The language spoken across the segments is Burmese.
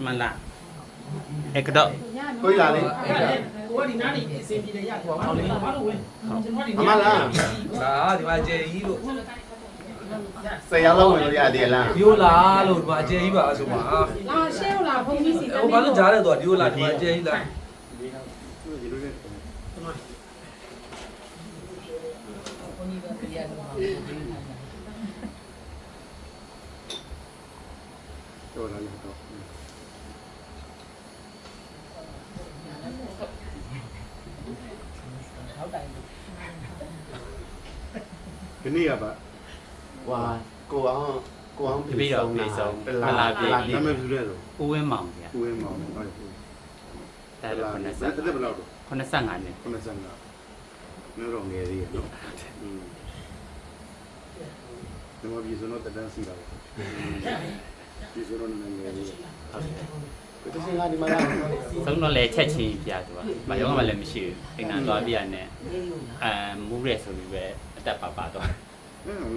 မှန်လားအဲ့ကတော့ ကိုလာလေ ကိုကဒီနားနေအစင်ပြေရကွာဘာလို့ဘာလို့ဝင်ကျွန်တော်ဒီ အမလား ဒါဒီမှာကျယ်ကြီးလို့ ဆယ်ရောက်လောက်ဝင်လို့ရတယ်လား ဒီလိုလားလို့ဒီမှာကျယ်ကြီးပါဆိုမှာ လာရှဲလာဘုံကြီးစီ ဟိုဘာလို့ကြားလဲတော့ဒီလိုလားဒီမှာကျယ်ကြီးလား တော်လာလို့တော့ဒီနေ့ကပါဝါကိုအောင်ပြီးတော့ပြေဆုံးမလားပြေ နာမည်ပြလဲတော့ ဦးဝင်းမောင်ဗျာ ကိုဝင်းမောင်ဟုတ်တယ် အဲ့ဒါ တက်ဘယ်လောက်တော့ 85နှစ် 95မျိုးတော့ငယ်သေးရနော်ဒီမှာပြည်စုံတော့တန်းစီတာပေါ့ပြည်စုံတော့ငယ်သေးဟုတ်တယ်တချင်းကဒီမှာလာ ဆုံးတော့လဲချက်ချင်းပြသူကမရောမှလည်းမရှိဘူးအိမ်နာသွားပြရနဲ့မူးရဲဆိုပြီးပဲအသက်ပါတော့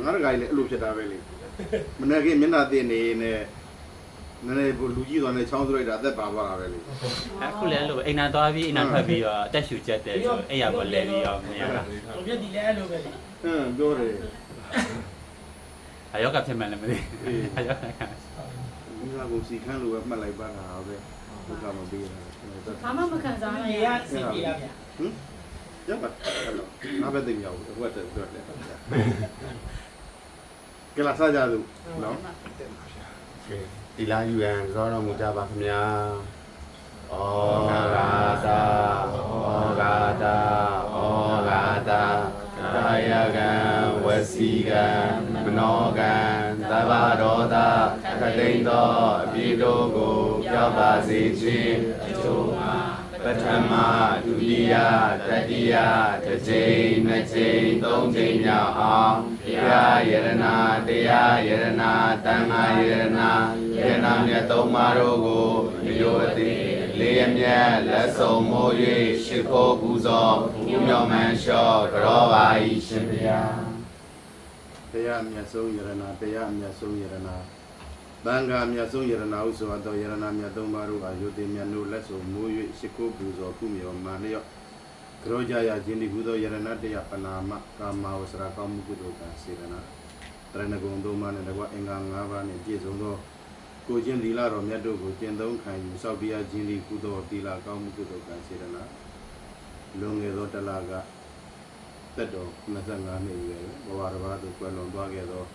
ငါတို့ကလည်းအဲ့လိုဖြစ်တာပဲလေမနေ့ကမျက်နှာတင်နေနဲ့နည်းနည်းလူကြီးသွားနေချောင်းစရိုက်တာအသက်ပါသွားတာပဲလေ အခုလည်းလို့အိမ်နာသွားပြီးအိမ်နာထွက်ပြီးတော့အသက်ရှူချက်တယ်ဆိုအဲ့ရပေါ်လဲပြီးတော့မရတာ ကိုပြဒီလဲအဲ့လိုပဲလေ ပြောတယ် အယောက်ကဖြစ်မှန်းလည်းမသိအယောက်က ဒီကကိုစီခန်းလိုပဲမှတ်လိုက်ပါတာပဲဘုရားမပေးတာ ဘာမှမခံစားနိုင် ဒီ ရ ရအစင်ပြေရဗျာ ဟင်ရပါအဲ့တော့ငါပဲသိမရဘူးဟိုကတည်းကပြောတယ်ကလာစားကြသူနော်ဒီလာယူရန်ဇောတော်မူကြပါခင်ဗျာဩဃာတာဩဃာတာဩဃာတာကာယကံဝစီကံမနောကံသဗ္ဗဒောတာခတိန်သောအပြည့်တို့ကိုပြောက်ပါစေခြင်းအကျိုးမှာပထမဒုတိယတတိယတစ်ကြိမ်နှစ်ကြိမ်သုံးကြိမ်မြောက်အောင်ဘုရားယရနာတရားယရနာတန်ခါယရနာယရနာမြတ်သုံးပါးတို့ကိုမျိုးအသိလေးအမြတ်လက်ဆုံးမိုး၍ရှိခိုးပူဇော်ဘုမြော်မှန်လျှော့တော်ပါ၏ရှင်ဘုရားတရားမြတ်ဆုံးယရနာတရားမြတ်ဆုံးယရနာသံဃာမြတ်ဆုံးယရနာဟုဆိုသောယရနာမြတ်သုံးပါးတို့အားယုတိမြတ်တို့လက်ဆုံးမိုး၍ရှိခိုးပူဇော်ဘုမြော်မှန်လျှော့ကြောကြရခြင်းဒီဟုသောယရနာတရားပနာမကာမဝဆရာကောင်းမှုကုသိုလ်ကံစေတနာတရဏဂုံသုံးပါးနှင့်တကွအင်္ဂါ၅ပါးနှင့်ပြည့်စုံသောကိုချင်းသီလတော်မြတ်တို့ကိုကျင့်သုံးခံယူစောက်တရားခြင်းဒီကုသိုလ်သီလကောင်းမှုကုသိုလ်ကံစေတနာလွန်ငယ်သောတလကသက်တော်25နှစ်ရွယ်ဘဝတစ်ပါးသို့ကွယ်လွန်သွားခဲ့သော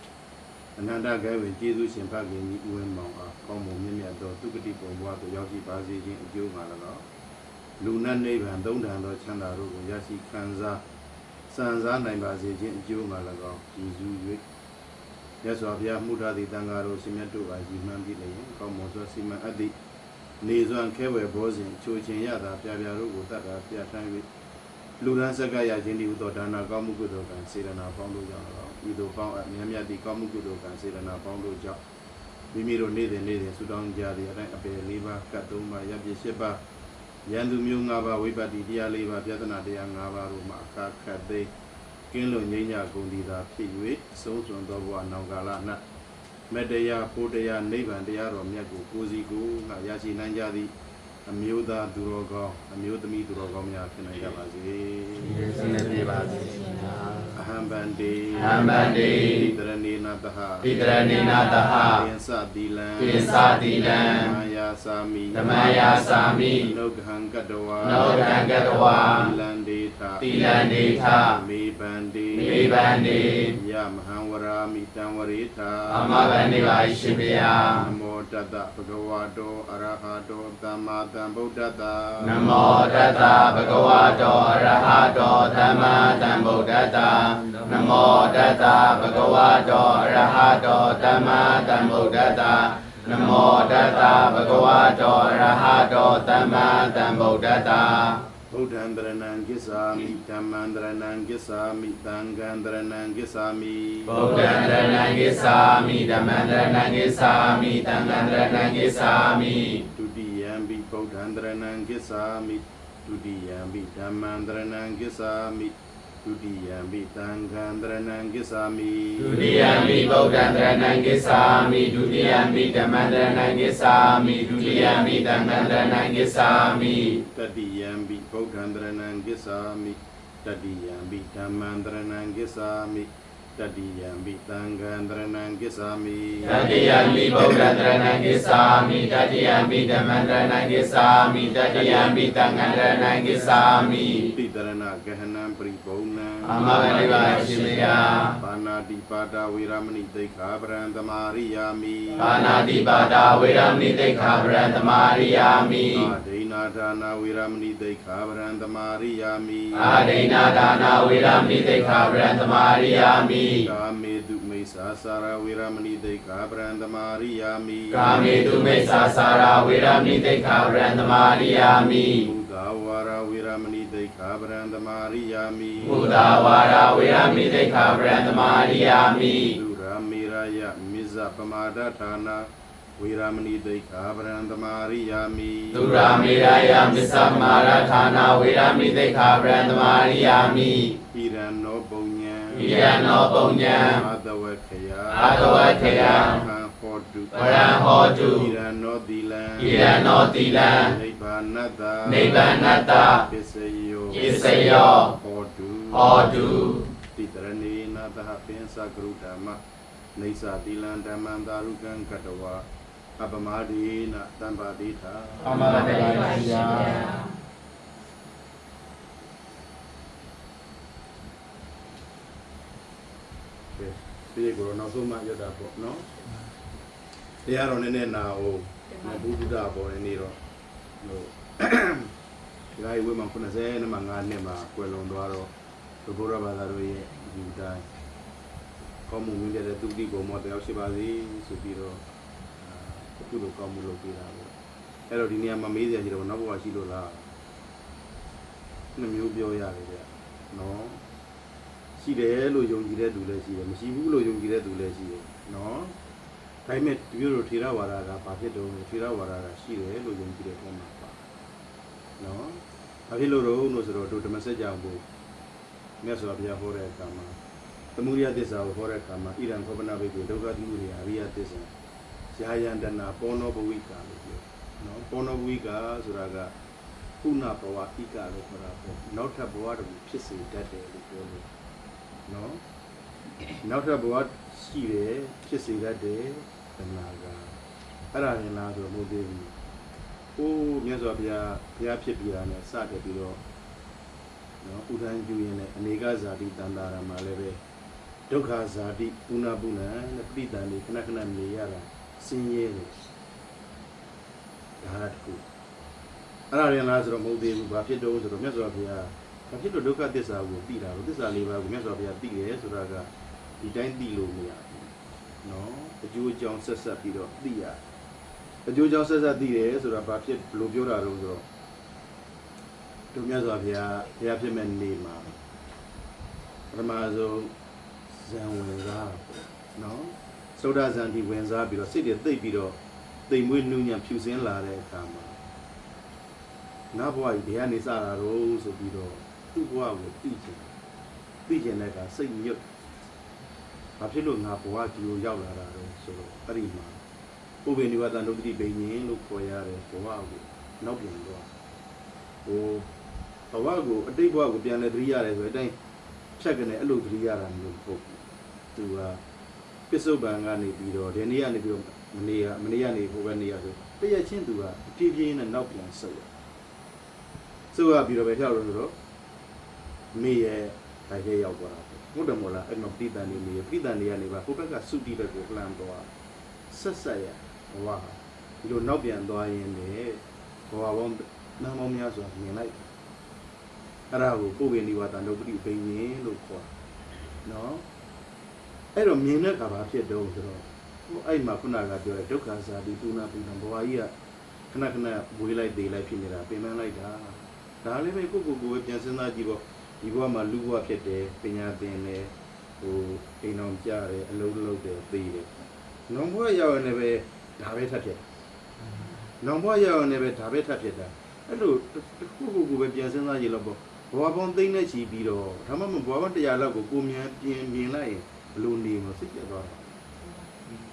အနန္တကဲဝင်ကျေးဇူးရှင်ဖခင်ကြီးဦးဝင်းမောင်အားကောင်းမွန်မြတ်မြတ်သောသုကတိပုံဘဝသို့ရောက်ရှိပါစေခြင်းအကျိုးမှာ၎င်းလူနတ်နိဗ္ဗာန်သုံးထံသောချမ်းသာတို့ကိုရရှိခံစားစံစားနိုင်ပါစေခြင်းအကျိုးမှာ၎င်းကျေးဇူး၍မြတ်စွာဘုရားမှုထားသည့်တန်ဃာတော်ရှင်မြတ်တို့အားယူမှန်းပြီးလျင်ကောင်းမွန်စွာစီမံအပ်သည့်နေစွမ်းခဲဝယ်ဘောဇဉ်ချိုချင်ရတာပြပြတို့ကိုတတ်တာပြထမ်း၍လူရန်စကရခြင်းဒီဟူသောဒါနကောင်းမှုကုသိုလ်ကံစေတနာပေါင်းတို့ကြောင့်၎င်းဤသို့ပေါင်းအပ်မြတ်မြတ်သည့်ကောင်းမှုကုသိုလ်ကံစေတနာပေါင်းတို့ကြောင့်မိမိတို့နေ့စဉ်ဆုတောင်းကြသည့်အတိုင်းအပယ်၄ပါးကတ်၃ပါးရပ်ပြည့်၈ပါးယန္တုမျိုး၅ပါးဝိပတ္တိတရား၄ပါးပြဿနာတရား၅ပါးတို့မှာအခါခတ်သိကင်းလွန်ငြိမ်းချကုန်သည်သာဖြစ်၍ဆုံးစွန်သောဘဝနောင်ကာလ၌မေတ္တရားဖို့တရားနိဗ္ဗာန်တရားတော်မြတ်ကိုကိုယ်စီကိုငါရရှိနိုင်ကြသည်အမျိုးသားသူတော်ကောင်းအမျိုးသမီးသူတော်ကောင်းများဖြစ်နိုင်ကြပါစေ။ယေရှုနဲ့ပြပါစေ။အဟံဗန္တိအဟံဗန္တိတရဏေနတဟတိတရဏေနတဟပိသတိလံပိသတိလံဓမ္မယာစာမိဓမ္မယာစာမိနုဂဟံကတဝါနုဂဟံကတဝါတိလံဒေထတိလံဒေထမေဗန္တိမေဗန္တိယမဟံဝရာမိတံဝရေထအမဗန္တိပါရှင်ဗျာနမောတတဗုဒ္ဓဝါတောအရဟတောသမ္မာသမ္ဗုဒ္ဓတ္တနမောတတဗုဒ္ဓဝါတောအရဟတောသမ္မာသမ္ဗုဒ္ဓတ္တနမောတတဗုဒ္ဓဝါတောအရဟတောသမ္မာသမ္ဗုဒ္ဓတ္တနမောတတဗုဒ္ဓဝါတောအရဟတောသမ္မာသမ္ဗုဒ္ဓတ္တဗုဒ္ဓံတရဏံကိစ္ဆာမိဓမ္မံတရဏံကိစ္ဆာမိသံဃံတရဏံကိစ္ဆာမိဗုဒ္ဓံတရဏံကိစ္ဆာမိဓမ္မံတရဏံကိစ္ဆာမိသံဃံတရဏံကိစ္ဆာမိဒုတိယံပိဗုဒ္ဓံတရဏံကိစ္ဆာမိဒုတိယံပိဓမ္မံတရဏံကိစ္ဆာမိသ ဒုတိယံပိသံဃံတရဏံကိစ္ဆာမိ ဒုတိယံပိဗုဒ္ဓံတရဏံကိစ္ဆာမိဒုတိယံပိဓမ္မံတရဏံကိစ္ဆာမိဒုတိယံပိသံဃံတရဏံကိစ္ဆာမိ တတိယံပိဗုဒ္ဓံတရဏံကိစ္ဆာမိတတိယံပိဓမ္မံတရဏံကိစ္ဆာမိတတိယံပိသံဃံတရဏံကိစ္ဆာမိ တတိယံပိဗုဒ္ဓံတရဏံကိစ္ဆာမိတတိယံပိဓမ္မံတရဏံကိစ္ဆာမိတတိယံပိသံဃံတရဏံကိစ္ဆာမိ တိတရဏဂဟနံပရိဘုံနံ အမဂနိဗ္ဗာန်ရှိမယ ပါဏာတိပါဒဝေရမဏိသိက္ခာပရံသမာရိယာမိ ပါဏာတိပါဒဝေရမဏိသိက္ခာပရံသမာရိယာမိ အာဒိနာဒါနာဝေရမဏိသိက္ခာပရံသမာရိယာမိ အာဒိနာဒါနာဝေရမဏိသိက္ခာပရံသမာရိယာမိ ကာမေတုမိစ္ဆာစာရဝေရမဏိသိက္ခာပရံသမာရိယာမိ ကာမေတုမိစ္ဆာစာရဝေရမဏိသိက္ခာပရံသမာရိယာမိ ဘုဒ္ဓဝါရဝေရမဏိသိက္ခာပရံသမာရိယာမိ ဘုဒ္ဓဝါဒဝေရမဏိသိက္ခာပရံသမာရိယာမိ ဒုရမေရယမိဇ္ဇပမာဒဌာနာဝေရမဏိသိက္ခာပရံသမာရိယာမိ ဒုရမေရယမစ္ဆမာရဌာနာဝေရမဏိသိက္ခာပရံသမာရိယာမိ ဣရဏောပုံညံ ဣရဏောပုံညံ အာတဝခယ အာတဝခေယ ဟံဟောတု ဝရံဟောတု ဣရဏောတိလံ ဣရဏောတိလံ နိဗ္ဗာနတ္တ နိဗ္ဗာနတ္တ ပစ္စယော ပစ္စယော ဟောတု ဟောတု တိတရဏေနသဟပင်္စကရုဓမ္မနေသတိလံဓမ္မံသာရုကံကတဝါအပမဒေနတံပါတိထာ အမဂနိဗ္ဗာန်ရှိမယ ဒီကိုနောက်ဆုံးမှရတာပေါ့နော်တရားတော်နည်းနည်းနာအောင်ဘုဒ္ဓဘောနေတော့ဟိုဒီကဝေးမှာ90နဲ့မှ9နှစ်မှာကွယ်လွန်သွားတော့ဘုရားဘာသာတို့ရဲ့ဒီတိုင်းကောင်းမှုမြင်တဲ့သူတိကိုမောတရားရှိပါစေဆိုပြီးတော့အခုလိုကောင်းမှုလုပ်ပေးတာပေါ့အဲ့တော့ဒီနေရာမှာမေးစရာရှိတော့နောက်ဘဝရှိလို့လားနှစ်မျိုးပြောရတယ်ဗျနော်ရှိတယ်လို့ယုံကြည်တဲ့သူလည်းရှိတယ်မရှိဘူးလို့ယုံကြည်တဲ့သူလည်းရှိတယ်နော်ဒါပေမဲ့ဒီလိုလိုထေရဝါဒကဘာဖြစ်တော့ထေရဝါဒကရှိတယ်လို့ယုံကြည်တဲ့ပုံမှာပါနော်ဘာဖြစ်လို့ဆိုတော့တို့ဓမ္မစကြာဘုမြတ်စွာဘုရားဟောတဲ့အခါမှာသမုဒိယသစ္စာကိုဟောတဲ့အခါမှာဣရံခောပနာဘိကေဒုက္ခတိမှုတွေအရိယသစ္စာယာယန္တနာပောနောဘဝိကာလို့ပြောနော်ပောနောဘဝိကာဆိုတာကခုနဘဝဣကလို့ခေါ်တာပေါ့နောက်ထပ်ဘဝတခုဖြစ်စေတတ်တယ်လို့ပြောလို့နော်နောက်ထပ်ဘဝရှိတယ်ဖြစ်စေတတ်တယ်တဏှာကအဲ့ဒါရင်လားဆိုတော့မဟုတ်သေးဘူး။အိုးမြတ်စွာဘုရားဖြစ်ပြီးတာနဲ့စတယ်ပြီးတော့နော်ဥဒန်းကျူရင်လည်းအနေကဇာတိတန်တာရမှာလည်းပဲဒုက္ခဇာတိပုဏ္ဏပုဏ္ဏနဲ့ပြိတန်လေးခဏခဏနေရတာဆင်းရဲတယ်ဒါတခုအဲ့ဒါရင်လားဆိုတော့မဟုတ်သေးဘူး။ဘာဖြစ်တော့ဆိုတော့မြတ်စွာဘုရားဘာဖြစ်လို့ဒုက္ခသစ္စာကိုသိတာလို့သစ္စာလေးပါးကိုမြတ်စွာဘုရားသိတယ်ဆိုတာကဒီတိုင်းသိလို့မရဘူး။နော်အကျိုးအကြောင်းဆက်ဆက်ပြီးတော့သိရအကျိုးအကြောင်းဆက်ဆက်သိတယ်ဆိုတာဘာဖြစ်ဘယ်လိုပြောတာတော့ဆိုတော့တို့မြတ်စွာဘုရားဖြစ်မဲ့နေမှာပထမဆုံးဇံဝင်စားနော်သုဒ္ဓဇံတိဝင်စားပြီးတော့စိတ်တွေသိပ်ပြီးတော့တိမ်မွေးနှူးညံ့ဖြူစင်းလာတဲ့အခါမှာငါဘဝကြီးတရားနေစတာတော့ဆိုပြီးတော့သူ့ဘဝကိုသိချင်တဲ့အခါစိတ်ညစ်ဘာဖြစ်လို့ငါဘဝကြီးကိုရောက်လာတာတော့ဆိုတော့အဲ့ဒီမှာဥပ္ပေနိဝတ္တနုတ္တိပိညင်လို့ခေါ်ရတယ်ဘဝကိုနောက်ပြန်သွားဟိုဘဝကိုအတိတ်ဘဝကိုပြန်လဲသတိရတယ်ဆိုတဲ့အတိုင်းဖြတ်ကနေအဲ့လိုသတိရတာမျိုးပေါ့သူကပစ္စုပန်ကနေပြီးတော့ဒီနေ့ကနေပြီးတော့မနေ့ကနေဟိုဘက်နေရဆိုတရက်ချင်းသူကအပြင်းပြင်းနဲ့နောက်ပြန်ဆုပ်ရပြီးတော့ပဲ跳လို့ဆိုတော့မေရဲ့တိုင်ထဲရောက်သွားတာဟုတ်တယ်မို့လားအဲ့မှာပိဋကန်နေမေပိဋကန်နေကနေပါဟိုဘက်ကစုတိဘက်ကိုလှမ်းသွားဆက်ဆက်ရဘဝဒီလိုနောက်ပြန်သွားရင်းနဲ့ဘဝပေါင်းနာမောင်းများစွာမြင်လိုက်အဲ့ဒါကိုပုဗ္ဗေနိဝတ္တနုပတိပိညင်လို့ခေါ်နော်အဲ့တော့မြင်တဲ့အခါဘာဖြစ်တော့ဆိုတော့အဲ့မှာခုနကပြောတဲ့ဒုက္ခဇာတိပုဏ္ဏပုဏ္ဏဘဝကြီးကခဏခဏဝေးလိုက်သေးလိုက်ဖြစ်နေတာပင်ပန်းလိုက်တာဒါလည်းပဲကိုယ့်ကိုယ်ပြန်စဉ်းစားကြည့်ပေါ့ဒီဘဝမှာလူဘဝဖြစ်တယ်ပညာသင်တယ်ဟိုအိမ်အောင်ကြတယ်အလုံးလုံးတယ်သိတယ်နောင်ဘဝရောက်ရင်လည်းဒါပဲထပ်ဖြစ်နောင်ဘဝရောက်ရင်လည်းဒါပဲထပ်ဖြစ်တာအဲ့လိုတစ်ခုခုပဲပြန်စဉ်းစားကြည့်လို့ပေါ့ ဘဝပေါင်းသိမ့်နဲ့ချီပြီးတော့ဒါမှမဟုတ်ဘဝပေါင်း100လောက်ကိုကိုမြန်မြင်လိုက်ရင်ဘလို့နေမှာစိတ်ပြတ်သွားတာ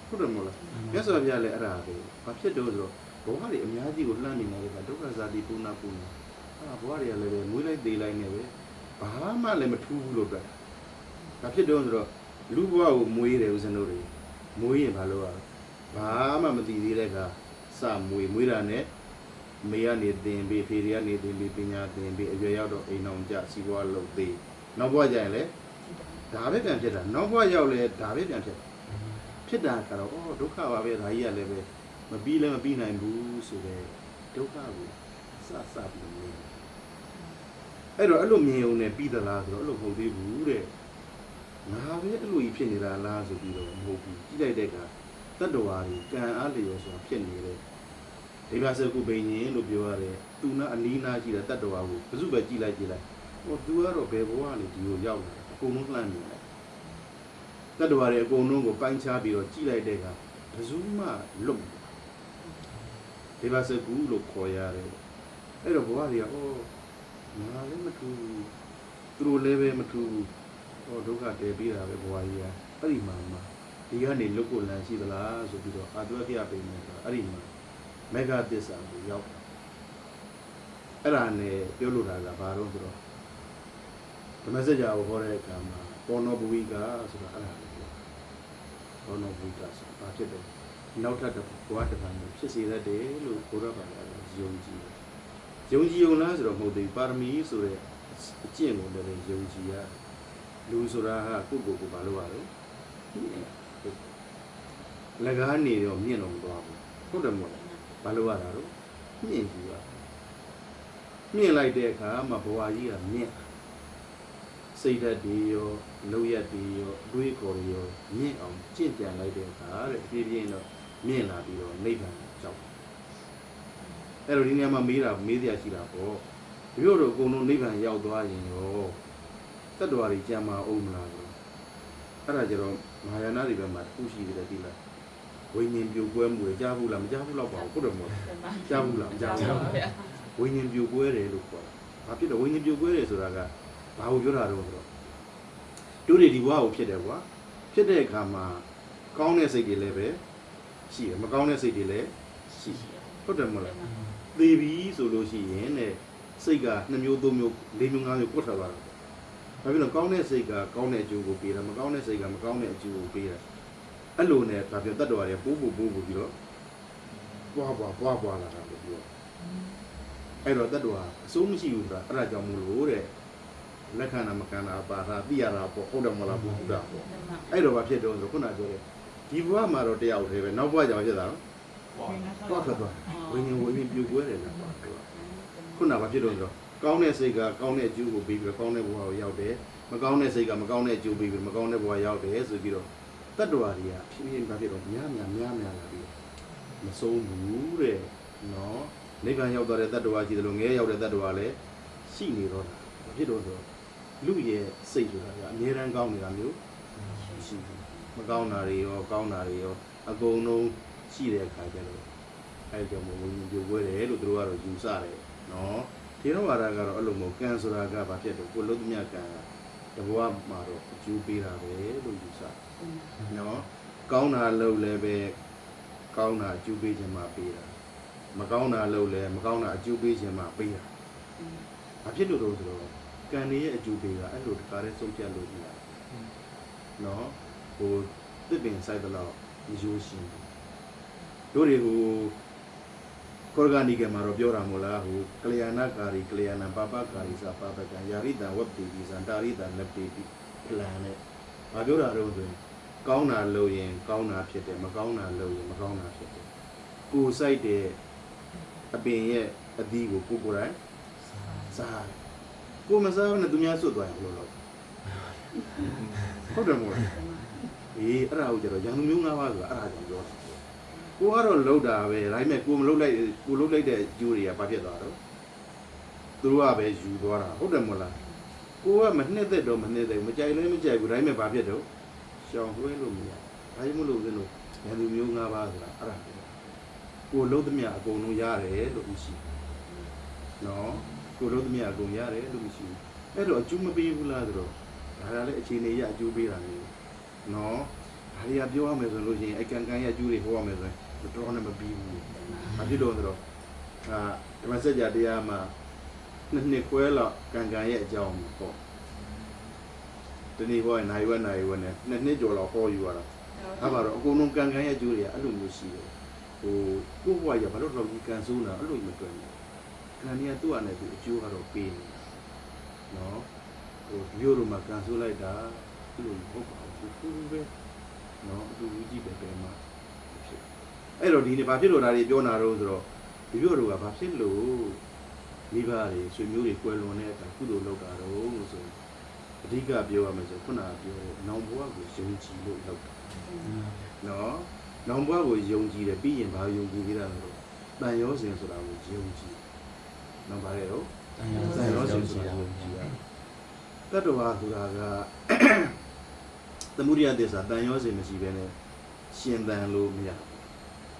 ဟုတ်တယ်မဟုတ်လားမြတ်စွာဘုရားလည်းအဲ့ဒါပဲဘာဖြစ်တော့ဆိုတော့ဘဝတွေအများကြီးကိုလှမ်းနေတယ်ကဒုက္ခဇာတိပုဏ္ဏပုဏ္ဏအဲ့ဘဝတွေကလည်းပဲမွေးလိုက်သေးလိုက်နေပဲဘာမှလည်းမထူးဘူးလို့ပြောတာဘာဖြစ်တော့ဆိုတော့လူဘဝကိုမွေးတယ်ဦးဇင်းတို့တွေမွေးရင်ဘာလို့ဘာမှမသိသေးတဲ့ကစမွေးတာနဲ့မေကနေတင်ပြီးဖေတွေကနေတင်ပြီးပညာတင်ပြီးအရွယ်ရောက်တော့အိမ်အောင်ကြစီးပွားလုပ်သေးနောက်ဘဝကျရင်လည်းဒါပဲပြန်ဖြစ်တာနောက်ဘဝရောက်လဲဒါပဲပြန်ဖြစ်တာကတော့အော်ဒုက္ခပါပဲဒါကြီးကလည်းပဲမပြီးလည်းမပြီးနိုင်ဘူးဆိုတဲ့ဒုက္ခကိုစပြီးမြင်အဲ့တော့အဲ့လိုမြင်ုံနဲ့ပြီးသလားဆိုတော့အဲ့လိုမဟုတ်သေးဘူးတဲ့ငါပဲအဲ့လိုကြီးဖြစ်နေတာလားဆိုပြီးတော့မဟုတ်ဘူးကြည့်လိုက်တဲ့ကတတ္တဝါတွေကံအားလျော်ဆိုတာဖြစ်နေတဲ့ဒီပါစကုဘိညာဉ်လို့ပြောရတယ်သူနာအနီးနားရှိတဲ့တတ္တဝါကိုဘယ်သူပဲကြည့်လိုက်ဟောသူကတော့ဘယ်ဘဝကနေဒီကိုရောက်လာအကုန်လုံးလှမ်းနေတယ်တတ္တဝါတွေအကုန်လုံးကိုပိုင်းခြားပြီးတော့ကြည့်လိုက်တဲ့ကဘယ်သူမှလွတ်မဒီပါစကုလို့ခေါ်ရတယ်အဲ့တော့ဘဝတွေကဩငါလည်းမထူးဘူးသူတို့လည်းပဲမထူးဘူးဟောဒုက္ခတည်ပြီးတာပဲဘဝကြီးကအဲ့ဒီမှာဒီကနေလွတ်ကိုလန်ရှိသလားဆိုပြီးတော့အာတုဝကိယပိနေဆိုတာအဲ့ဒီမှာမေဃသစ္စာကိုရောက်တာအဲ့ဒါနဲ့ပြောလို့တာကဘာလို့ဆိုတော့ဓမ္မစကြာကိုဟောတဲ့အခါမှာပောနောဘဝိကဆိုတာအဲ့ဒါကိုပြောပောနောဘဝိကဆိုတာဘာဖြစ်တယ်နောက်ထပ်ဘဝတစ်ခါမျိုးဖြစ်စေတတ်တယ်လို့ဘုရားဘာသာယုံကြည်ုံလားဆိုတော့မဟုတ်သေးဘူးပါရမီဆိုတဲ့အကျင့်ကိုလည်းယုံကြည်ရလူဆိုတာဟာကိုယ့်ကိုယ်ကိုဘာလို့ရလဲလက်ကားနေတော့မြင့်တော့မသွားဘူးဟုတ်တယ်မဟုတ်လားဘာလို့ရတာတော့မြင့်ကြည့်ရမြင့်လိုက်တဲ့အခါမှာဘဝကြီးကမြင့်စိတ်ဓာတ်တွေရောလောက်ရတွေရောအတွေးခေါ်တွေရောမြင့်အောင်ကျင့်ကြံလိုက်တဲ့အခါတဲ့ပြင်းတော့မြင့်လာပြီးတော့နိဗ္ဗာန်ရောက်အဲ့တော့ဒီနေရာမှာမေးစရာရှိတာပေါ့ဒီလိုတော့အကုန်လုံးနိဗ္ဗာန်ရောက်သွားရင်ရောတတ္တဝါတွေကြံမအောင်မလားဆိုအဲ့ဒါကြတော့မဟာယာနတွေဘက်မှာခုရှိတယ်ဒီလားဝိညာဉ်ပြိုကွဲမှုတွေကြားဘူးလားမကြားဘူးတော့ပါဘူးဟုတ်တယ်မဟုတ်ကြားဘူးလားမကြားဘူးဝိညာဉ်ပြိုကွဲတယ်လို့ခေါ်တာဘာဖြစ်တော့ဝိညာဉ်ပြိုကွဲတယ်ဆိုတာကဘာကိုပြောတာတော့ဆိုတော့တို့တွေဒီဘဝကိုဖြစ်တယ်ကွာဖြစ်တဲ့အခါမှာကောင်းတဲ့စိတ်တွေလည်းပဲရှိတယ်မကောင်းတဲ့စိတ်တွေလည်းရှိဟုတ်တယ်မဟုတ်လားသေပြီဆိုလို့ရှိရင်တဲ့စိတ်က2မျိုး3မျိုး4မျိုး5မျိုးပုတ်ထွက်သွားတာဘာဖြစ်လို့ကောင်းတဲ့စိတ်ကကောင်းတဲ့အကျိုးကိုပေးတာမကောင်းတဲ့စိတ်ကမကောင်းတဲ့အကျိုးကိုပေးတာအဲ့လိုနဲ့ဒါပြောတတ်တော်ရပိုးပြီးတော့ပွားလာတာလို့ပြောအဲ့တော့တတ်တော်အစိုးမရှိဘူးဆိုတာအဲ့ဒါကြောင့်မို့လို့တဲ့လက်ခံတာမခံတာပါတာသိရတာပေါ့ဟုတ်တယ်မလားဘုရားပေါ့အဲ့တော့ဘာဖြစ်တော့ဆိုခုနပြောတဲ့ဒီဘဝမှာတော့တယောက်တည်းပဲနောက်ဘဝကြောင့်ဖြစ်တာတော့ထွက်သွားဝိညာဉ်ပြိုကွဲတယ်လားခုနဘာဖြစ်တော့ဆိုတော့ကောင်းတဲ့စိတ်ကကောင်းတဲ့အကျိုးကိုပေးပြီးတော့ကောင်းတဲ့ဘဝကိုရောက်တယ်မကောင်းတဲ့စိတ်ကမကောင်းတဲ့အကျိုးပေးပြီးမကောင်းတဲ့ဘဝရောက်တယ်ဆိုပြီးတော့တတ္တဝါတွေကဖြည်းဖြည်းဘာဖြစ်တော့များလာပြီးမဆုံးဘူးတဲ့နော်နိဗ္ဗာန်ရောက်သွားတဲ့တတ္တဝါရှိတယ်လို့ငဲရောက်တဲ့တတ္တဝါလည်းရှိနေတော့တာဘာဖြစ်တော့ဆိုလူရဲ့စိတ်ဆိုတာကအများရန်ကောင်းနေတာမျိုးရှိတယ်မကောင်းတာတွေရောကောင်းတာတွေရောအကုန်လုံးရှိတဲ့အခါကျတော့အဲကြောင့်မို့ဝိညာဉ်ပြိုကွဲတယ်လို့သူတို့ကတော့ယူဆတယ်နော်ဒီတော့ဘာသာကတော့အဲ့လိုမဟုတ်ကံဆိုတာကဘာဖြစ်တော့ကိုလုံးသမျှကံတဘဝမှာတော့အကျိုးပေးတာပဲလို့ယူဆနော်ကောင်းတာလုပ်လည်းပဲကောင်းတာအကျိုးပေးခြင်းမှပေးတာမကောင်းတာလုပ်လည်းမကောင်းတာအကျိုးပေးခြင်းမှပေးတာဘာဖြစ်လို့တော့ဆိုတော့ကံရဲ့အကျိုးပေးတာအဲ့လိုတခါတည်းဆုံးဖြတ်လို့ပြရတယ်နော်ဟိုတစ်ပင်ဆိုင်တော့ရိုးရှင်းတို့တွေကိုကောဂာနိကေမှာတော့ပြောတာမို့လားဟိုကလျာဏကာရီကလျာဏပပကာရီစာပပကံယာရိတံဝတ္တိပိဇံတာရိတံလက်တိပိပလန်နဲ့ဘာပြောတာတော့ဆိုရင်ကောင်းတာလုပ်ရင်ကောင်းတာဖြစ်တယ်မကောင်းတာလုပ်ရင်မကောင်းတာဖြစ်တယ်ကိုယ်စိုက်တဲ့အပင်ရဲ့အသီးကိုကိုယ်တိုင်စားကိုမစားနဲ့သူများဆွတ်သွားရင်ဘယ်လိုလုပ်ဟုတ်တယ်မို့လားအေးအဲ့ဒါကိုကျတော့ရန်သူမျိုး၅ပါးဆိုတာအဲ့ဒါကြောင့်ပြောတာကိုကတော့လှုပ်တာပဲဒါပေမဲ့ကိုမလှုပ်လိုက်ကိုလှုပ်လိုက်တဲ့အကျိုးတွေကဘာဖြစ်သွားတော့သူတို့ကပဲယူသွားတာဟုတ်တယ်မို့လားကိုကမနှစ်သက်တော့မနှစ်သက်ဘူးမကြိုက်လည်းမကြိုက်ဘူးဒါပေမဲ့ဘာဖြစ်တော့ရှောင်လွှဲလို့မရဘာမှမလုပ်သလိုရန်သူမျိုး၅ပါးဆိုတာအဲ့ဒါကိုလှုပ်သမျှအကုန်လုံးရတယ်လို့ရှိနော်ကို ကိုတို့သမီးအကုန်ရတယ်လို့မရှိဘူးအဲ့တော့အကျိုးမပေးဘူးလားဆိုတော့ဒါကလည်းအခြေအနေရအကျိုးပေးတာလေနော်ဒါတွေကပြောရမယ်ဆိုလို့ရှိရင်အကန်ကန်ရအကျိုးတွေဟောရမယ်ဆိုရင်တော်တော်နဲ့မပြီးဘူးဘာဖြစ်လို့လဲဆိုတော့ဓမ္မစကြာတရားမှာနှစ်ခွဲလောက်ကန်ကန်ရဲ့အကြောင်းပေါ့ဒီနေ့ဟောရင်နိုင်ဝဲနဲ့နှစ်ကျော်လောက်ဟောယူရတာအဲ့ပါတော့အကုန်လုံးကန်ကန်ရဲ့အကျိုးတွေကအဲ့လိုမျိုးရှိတယ်ကိုယ့်ဘဝရဘာလို့တော့ဒီကန်ဆိုးတာအဲ့လိုမတွေ့ဘူးခဏနေသူ့အနေနဲ့သူအကျိုးကတော့ပေးနေနော်မြို့တို့မှာကန်ဆိုးလိုက်တာအဲ့လိုဟုတ်ပါဘူးပဲနော်သူကြီးပဲမှာဖြစ်အဲ့တော့ဒီနေ့ဘာဖြစ်လို့ဒါတွေပြောနာတော့ဆိုတော့ဒီမြို့တို့ကဘာဖြစ်လို့မိဘတွေဆွေမျိုးတွေကွယ်လွန်တဲ့အခါကုသိုလ်လုပ်တာတော့ဆိုအဓိကပြောရမယ်ဆိုခုနကပြောတဲ့နောင်ဘဝကိုယုံကြည်လို့လုပ်တာနော်နောင်ဘဝကိုယုံကြည်တယ်ပြီးရင်ဘာယုံကြည်သေးတာလဲဆိုတန်ရောစင်ဆိုတာကိုယုံကြည်နော်ဗါရဲတော့တန်ရောစင်ဆိုတာယုံကြည်ရတတ္တဝါဆိုတာကသမုဒိယသစ္စာတန်ရောစင်မရှိဘဲနဲ့ရှင်တန်လို့မရ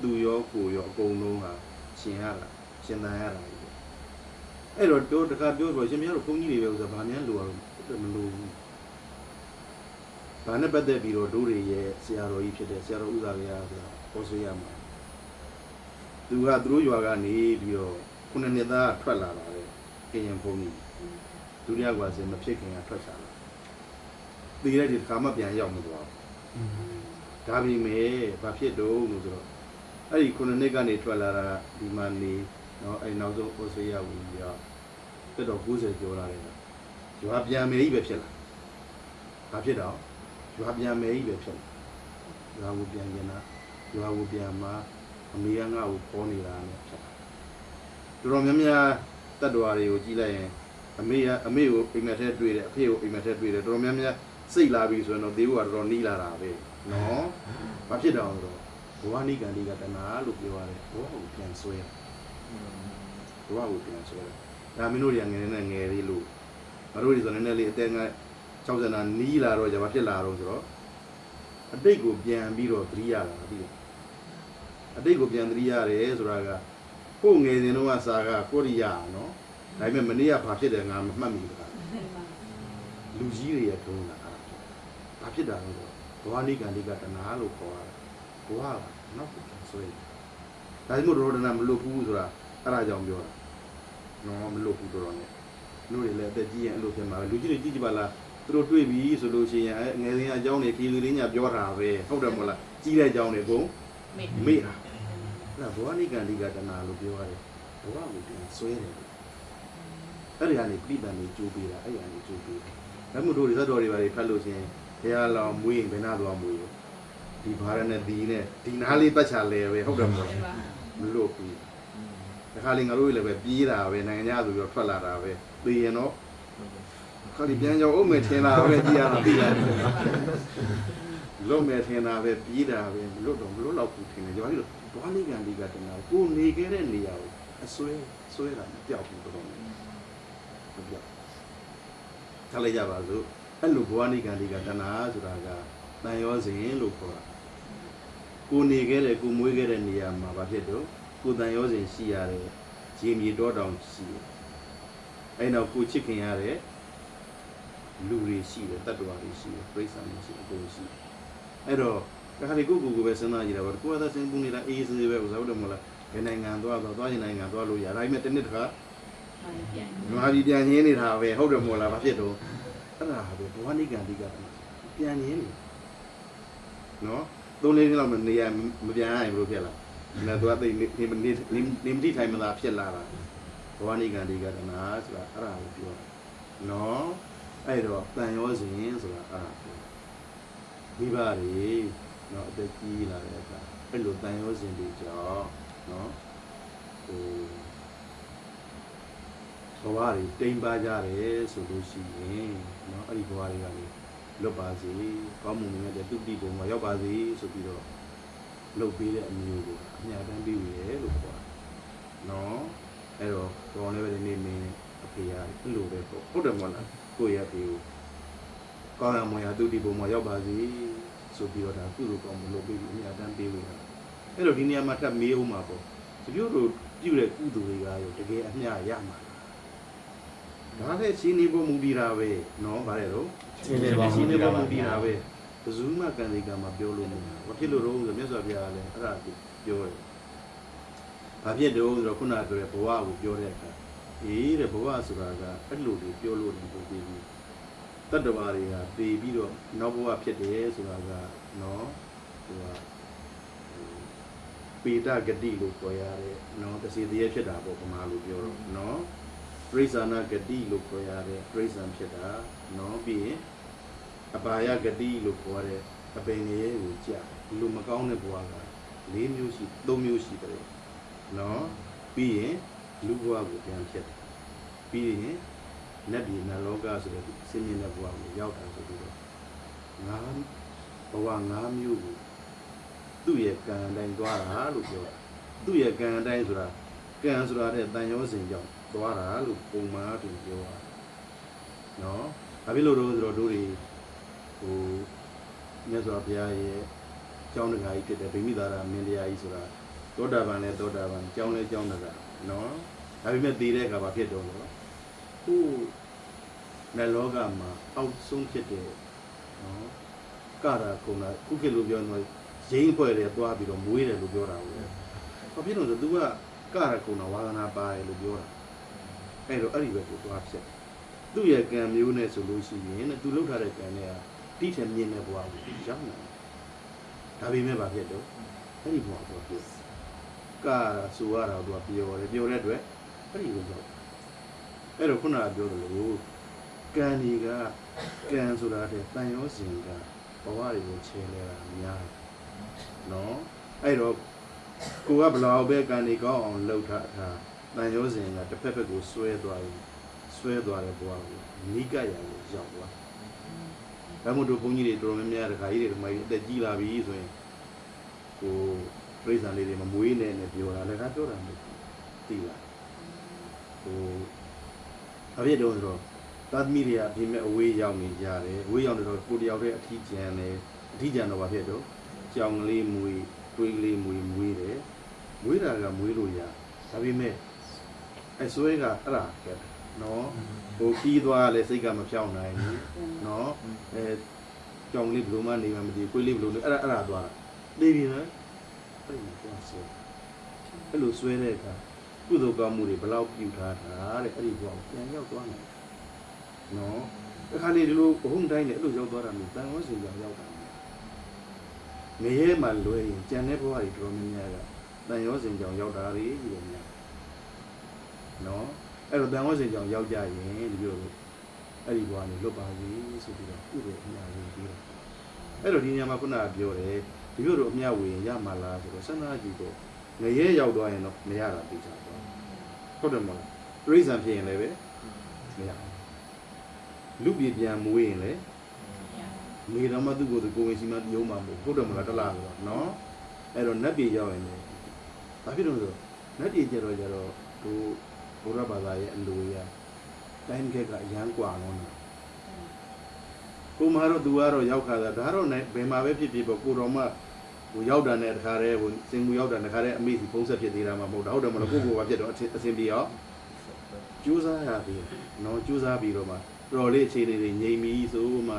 သူရောကိုရောအကုန်လုံးဟာရှင်ရတာရှင်တန်ရတာအဲ့တော့တို့တခါပြောတော့ရှင်မရတို့ဘုန်းကြီးတွေပဲဥစ္စာဗာမြန်လိုအောင်မလိုဘူးဗာနဲ့ပတ်သက်ပြီးတော့တို့တွေရဲ့ဆရာတော်ကြီးဖြစ်တဲ့ဆရာတော်ဥစ္စာဗျာဆိုတာဟောဆွေးရမှာသူကသူတို့ရွာကနေပြီးတော့ခုနှစ်နှစ်သားထွက်လာတာလေကရင်ဘုန်းကြီးဒုတိယကွာစင်မဖြစ်ခင်ကထွက်လာတည်တဲ့ဒီခါမှပြန်ရောက်မသွားဘူးဒါပေမဲ့ဘာဖြစ်တော့လို့ဆိုတော့အဲ့ဒီခုနှစ်နှစ်ကနေထွက်လာတာဒီမှာနေနော်အဲ့နောက်ဆုံးဩဆွေးရဝင်ပြီးတော့တက်တော့90ကျော်လာတယ်ရွာပြန်မယ်ကြီးပဲဖြစ်လာဘာဖြစ်တော့ရွာပြန်မယ်ကြီးပဲဖြစ်လာရွာကိုပြန်ကျင်တာရွာကိုပြန်မှာအမေကငါ့ကိုခေါ်နေတာနဲ့ဖြစ်လာတော်တော်များများတတ်တော်တွေကိုကြည့်လိုက်ရင်အမေကိုအိမ်မက်ထဲတွေ့တယ်အဖေကိုအိမ်မက်ထဲတွေ့တယ်တော်တော်များများစိတ်လာပြီဆိုရင်တော့သေဖို့ကတော်တော်နီးလာတာပဲနော်ဘာဖြစ်တော့ဆိုတော့ဘဝနိကံဒီကတနာလို့ပြောရတယ်ဘဝကိုပြန်ဆွဲဘဝကိုပြန်ဆွဲဒါမင်းတို့တွေကငယ်နေငယ်လေးလို့ငါတို့တွေဆိုနည်းနည်းလေးအသက်ငါ60နာနီးလာတော့じゃဘာဖြစ်လာတော့ဆိုတော့အတိတ်ကိုပြန်ပြီးတော့သတိရတာသိတယ်အတိတ်ကိုပြန်သတိရတယ်ဆိုတာကကိုယ်ငယ်စဉ်တော့စာကကိုရိယာနော်ဒါပေမဲ့မနေ့ကဘာဖြစ်တယ်ငါမမှတ်မိဘူးလူကြီးတွေရထုံးတာဘာဖြစ်တာလဲဆိုတော့ဘဝနိကံဒီကတနာလို့ခေါ်တာဘဝကနောက်ကိုပြန်ဆွဲဒါမှမဟုတ်ရောဒနာမလွတ်ဘူးဆိုတာအဲ့ဒါကြောင့်ပြောတာနော်မလွတ်ဘူးတော်တော်နဲ့လူတွေလည်းအသက်ကြီးရင်အဲ့လိုဖြစ်မှာလူကြီးတွေကြည့်ကြပါလားသူတို့တွေ့ပြီဆိုလို့ရှိရင်ငယ်စဉ်အကြောင်းတွေခီလူလေးညာပြောတာပဲဟုတ်တယ်မဟုတ်လားကြီးတဲ့အကြောင်းတွေအကုန်မေ့တာအဲ့ဒါဘဝနိကံဒီကတနာလို့ပြောရတယ်ဘဝကိုပြန်ဆွဲတယ်အဲ့ဒီကနေပြိပံတွေကြိုးပေးတာအဲ့ဒီကနေကြိုးပေးတယ်ဒါမှမဟုတ်တို့ဇတ်တော်တွေပါတွေဖတ်လို့ရှိရင်ဘုရားလောင်မွေးရင်ဘယ်နာသွားမွေးရောဒီဘာရနဲ့ဒီနဲ့ဒီနားလေးပတ်ချလဲပဲဟုတ်တယ်မဟုတ်လားမလို့ဘူးတခါလေငါတို့လည်းပဲပြေးတာပဲနိုင်ငံခြားဆိုပြီးတော့ထွက်လာတာပဲသိရင်တော့ခါဒီပြန်ကြောင်းအုံးမဲ့ထင်တာပဲကြည်ရတာသိလားလုံးမဲ့ထင်တာပဲပြေးတာပဲမလို့တော့မလို့တော့ဘူးထင်တယ်ကြောင့်ဒီလိုဘဝနိကံဒီကတနာကိုနေခဲ့တဲ့နေရာကိုအဆွဲတာမပြောက်ဘူးတော့မပြောက်ထားလိုက်ကြပါစို့အဲ့လိုဘဝနိကံဒီကတနာဆိုတာကတန်ရောစဉ်လို့ခေါ်တာကိုနေခဲ့တဲ့ကိုမွေးခဲ့တဲ့နေရာမှာဘာဖြစ်တော့ကိုတန်ရောစဉ်ရှိရတယ်ရေမြေတောတောင်ရှိတယ်အဲ့နောက်ကိုချစ်ခင်ရတဲ့လူတွေရှိတယ်တတ္တဝါတွေရှိတယ်ပြိဿာတွေရှိအကုန်ရှိအဲ့တော့ဒါခါလေးကိုပဲစဉ်းစားကြည့်တာပေါ့ကိုကသာစဉ်းပူနေတာအေးစေးပဲဥစ္စာဟုတ်တယ်မဟုတ်လားဘယ်နိုင်ငံသွားရင်နိုင်ငံသွားလို့ရဒါပေမဲ့တစ်နှစ်တခါမာပြီးပြန်ရင်းနေတာပဲဟုတ်တယ်မဟုတ်လားဘာဖြစ်တော့အဲ့ဒါပဲဘဝနိကံဒီကပြန်ရင်းနေနော်3-4နှစ်လောက်နေရမပြန်ရရင်ဘယ်လိုဖြစ်လာလဲတော့သိနေမတိထိုင်မသာဖြစ်လာတာဘဝနိကံဒီကတနာဆိုတာအဲ့ဒါကိုပြောတာနော်အဲ့တော့တန်ရောစဉ်ဆိုတာအဲ့ဒါမိဘတွေနော်အသက်ကြီးလာတဲ့အခါအဲ့လိုတန်ရောစဉ်တွေကြောင့်နော်ဟိုဘဝတွေတိမ်ပါကြတယ်ဆိုလို့ရှိရင်နော်အဲ့ဒီဘဝတွေကနေလွတ်ပါစေကောင်းမှုမြတ်တဲ့တုတိဘုံမှာရောက်ပါစေဆိုပြီးတော့လှုပ်ပေးတဲ့အမျိုးကိုအများတန်းပြီးရလို့ပြောတာနော်အဲ့တော့ဘောင်းလည်းပဲနေနေအဖေရအဲ့လိုပဲပေါ့ဟုတ်တယ်မဟုတ်လားကိုယ့်ရဲ့အဖေကိုကောင်းရမွန်ရတုတိဘုံမှာရောက်ပါစေဆိုပြီးတော့ဒါကုသိုလ်ကောင်းမှုလုပ်ပြီးအများတန်းပေးရတာအဲ့တော့ဒီနေရာမှာထပ်မေးဦးမှာပေါ့ဒီလိုတို့ပြုတဲ့ကုသိုလ်တွေကရောတကယ်အမျှရမှာ ဒါလည်းရှင်းနေဖို့မူတည်တာပဲနော်ဗါတယ်တော့ ရှင်းနေပါ ရှင်းနေ ဘူး ဖို့မူတည်တာပဲဘယ်သူမှကံဒီကံမှာပြောလို့မရဘူးဘာဖြစ်လို့တော့ဆိုမြတ်စွာဘုရားလည်းအဲ့ဒါပြောတယ်ဘာဖြစ်တော့ဆိုတော့ခုနကပြောတဲ့ဘဝကိုပြောတဲ့အခါအေးတဲ့ဘဝဆိုတာကအဲ့လိုတွေပြောလို့ဒီလိုပြီးတတ္တဝါတွေကတည်ပြီးတော့နောက်ဘဝဖြစ်တယ်ဆိုတာကနော်ဟိုကပေတဂတိလို့ခေါ်ရတဲ့နော်တစီတည်းဖြစ်တာပေါ့ပမာလို့ပြောတော့နော်ပရိစ္ဆာနာဂတိလို့ခေါ်ရတဲ့ပရိစ္ဆာန်ဖြစ်တာနော်ပြီးရင်အပါယဂတိလို့ခေါ်တဲ့အပင်ငယ်ကိုကြာလူမကောင်းတဲ့ဘဝက၄မျိုးရှိ၃မျိုးရှိတယ်နော်ပြီးရင်လူဘဝကိုပြန်ဖြစ်တယ်ပြီးရင်နတ်ပြည်နတ်လောကဆိုတဲ့စင်မြင့်တဲ့ဘဝကိုရောက်တာဆိုပြီးတော့ငါဘဝ၅မျိုးကိုသူ့ရဲ့ကံအတိုင်းသွားတာလို့ပြောတာသူ့ရဲ့ကံအတိုင်းဆိုတာကံဆိုတာတဲ့တန်ရောစဉ်ကြောင့်သွားတာလို့ပုံမှန်တူပြောတာနော်ဘာဖြစ်လို့တော့ဆိုတော့တို့တွေဟိုမြတ်စွာဘုရားရဲ့ကျောင်းတကာကြီးဖြစ်တဲ့ဗိမိသာရမင်းတရားကြီးဆိုတာသောတာပန်နဲ့သောတာပန်ကျောင်းလဲကျောင်းတကာနော်ဒါပေမဲ့တည်တဲ့အခါဘာဖြစ်တော့လို့ဟိုနတ်လောကမှာအောက်ဆုံးဖြစ်တဲ့နော်ကရာကုံလာခုခေတ်လိုပြောနေရင်းဖွဲ့တယ်သွားပြီးတော့မွေးတယ်လို့ပြောတာပဲဘာဖြစ်လို့ဆို तू ကကရာကုံလာဝါဒနာပါတယ်လို့ပြောတာအဲ့တော့အဲ့ဒီပဲကိုသွားဖြစ်သူ့ရဲ့ကံမျိုးနဲ့ဆိုလို့ရှိရင်သူလှုပ်ထားတဲ့ကံနဲ့တိထမြင်တဲ့ဘဝကိုရောက်နေဒါပေမဲ့ဘာဖြစ်တော့အဲ့ဒီဘဝကိုပြောကဆိုရတာတော့ပြောတယ်ပြောတဲ့အတွက်အဲ့ဒီကိုရောက်အဲ့တော့ခုနကပြောတယ်လို့ကံဒီကကံဆိုတာတဲ့တန်ရောစဉ်ကဘဝတွေကိုချဲလဲတာများနော်အဲ့တော့ကိုကဘလောက်ပဲကံဒီကောင်းအောင်လှုပ်ထားတာတန်ရောစဉ်ကတစ်ဖက်ဖက်ကိုဆွဲသွားတယ်ဆွဲသွားတဲ့ဘဝကိုနိကရကိုရောက်သွားဒါမှမဟုတ်ဘုန်းကြီးတွေတော်တော်များများတခါကြီးတွေဒီမှာအသက်ကြီးလာပြီဆိုရင်ကိုပြိဿံလေးတွေမမွေးနဲ့ပြောတာလည်းကပြောတာမဟုတ်ဘူးသိလားဟိုအပြည့်တော့ဆိုတော့သာသမီတွေကအပြင်မဲ့အဝေးရောက်နေကြတယ်အဝေးရောက်နေတော့ကိုတယောက်တည်းအထီးကျန်တယ်အထီးကျန်တော့ဘာဖြစ်တော့ကြောင်ကလေးမွေးတွေးကလေးမွေးတယ်မွေးတာကမွေးလို့ရဒါပေမဲ့အဆွဲကအဲ့ဒါကဲနော်ဟိုပြီးသွားလဲစိတ်ကမဖြောင်းနိုင်ဘူးနော်ကြောင်လေးဘလို့မှနေမှမသိကိုယ်လေးဘလို့အဲ့ဒါသွားသိပြီနော်အဲ့ဒီသွားဆွဲအဲ့လိုဆွဲတဲ့အခါကုသိုလ်ကောင်းမှုတွေဘလောက်ပြုထားတာတဲ့အဲ့ဒီဘောပြန်ရောက်သွားတယ်နော်အခါလေးဒီလိုဘုံတိုင်းနဲ့အဲ့လိုရောက်သွားတာမျိုးတန်ဝဲစဉ်ကြောင်ရောက်တာငရဲမှာလွယ်ရင်ကြံတဲ့ဘဝတွေတော်များများကတန်ရောစဉ်ကြောင်ရောက်တာတွေဒီလိုများနော်အဲ့တော့တန်ဝဲစဉ်ကြောင်ရောက်ကြရင်ဒီလိုအဲ့ဒီဘဝနေလွတ်ပါစေဆိုပြီးတော့ဥပ္ပေအများကြီးပြီးတော့အဲ့တော့ဒီညမှာခုနကပြောတယ်ဒီလိုတော့အများဝေရင်ရမှာလားဆိုတော့စန္ဒာကြည့်တော့ငရဲရောက်သွားရင်တော့မရတာသိကြတော့ဟုတ်တယ်မလားပြိဿံဖြစ်ရင်လည်းပဲမရလူပြပြန်မွေးရင်လည်းမေတော်မသူ့ကိုယ်ကိုဝင်စီမပြုံးမှာမဟုတ်ဟုတ်တယ်မလားတလားဆိုတော့နော်အဲ့တော့နတ်ပြည်ရောက်ရင်လည်းဘာဖြစ်လို့လဲဆိုနတ်ပြည်ကျတော့သူဘုရားဘာသာရဲ့အလိုရတိုင်းခက်ကအရန်กว่าတော့ကိုမဟာတော့သူကတော့ရောက်ခါတာဒါတော့ဘယ်မှာပဲဖြစ်ဖြစ်ပေါ့ကိုတော်မဟိုရောက်တာနဲ့တခါတည်းဟိုစင်မူရောက်တာတခါတည်းအမေစီဖုံးဆက်ဖြစ်သေးတာမှမဟုတ်တာဟုတ်တယ်မလားကိုကဖြစ်တော့အစင်ပြေရောကျိုးစားရပြီနော်ကျိုးစားပြီးတော့မှတော်လေးအခြေအနေတွေငြိမ်ပြီးဆိုမှ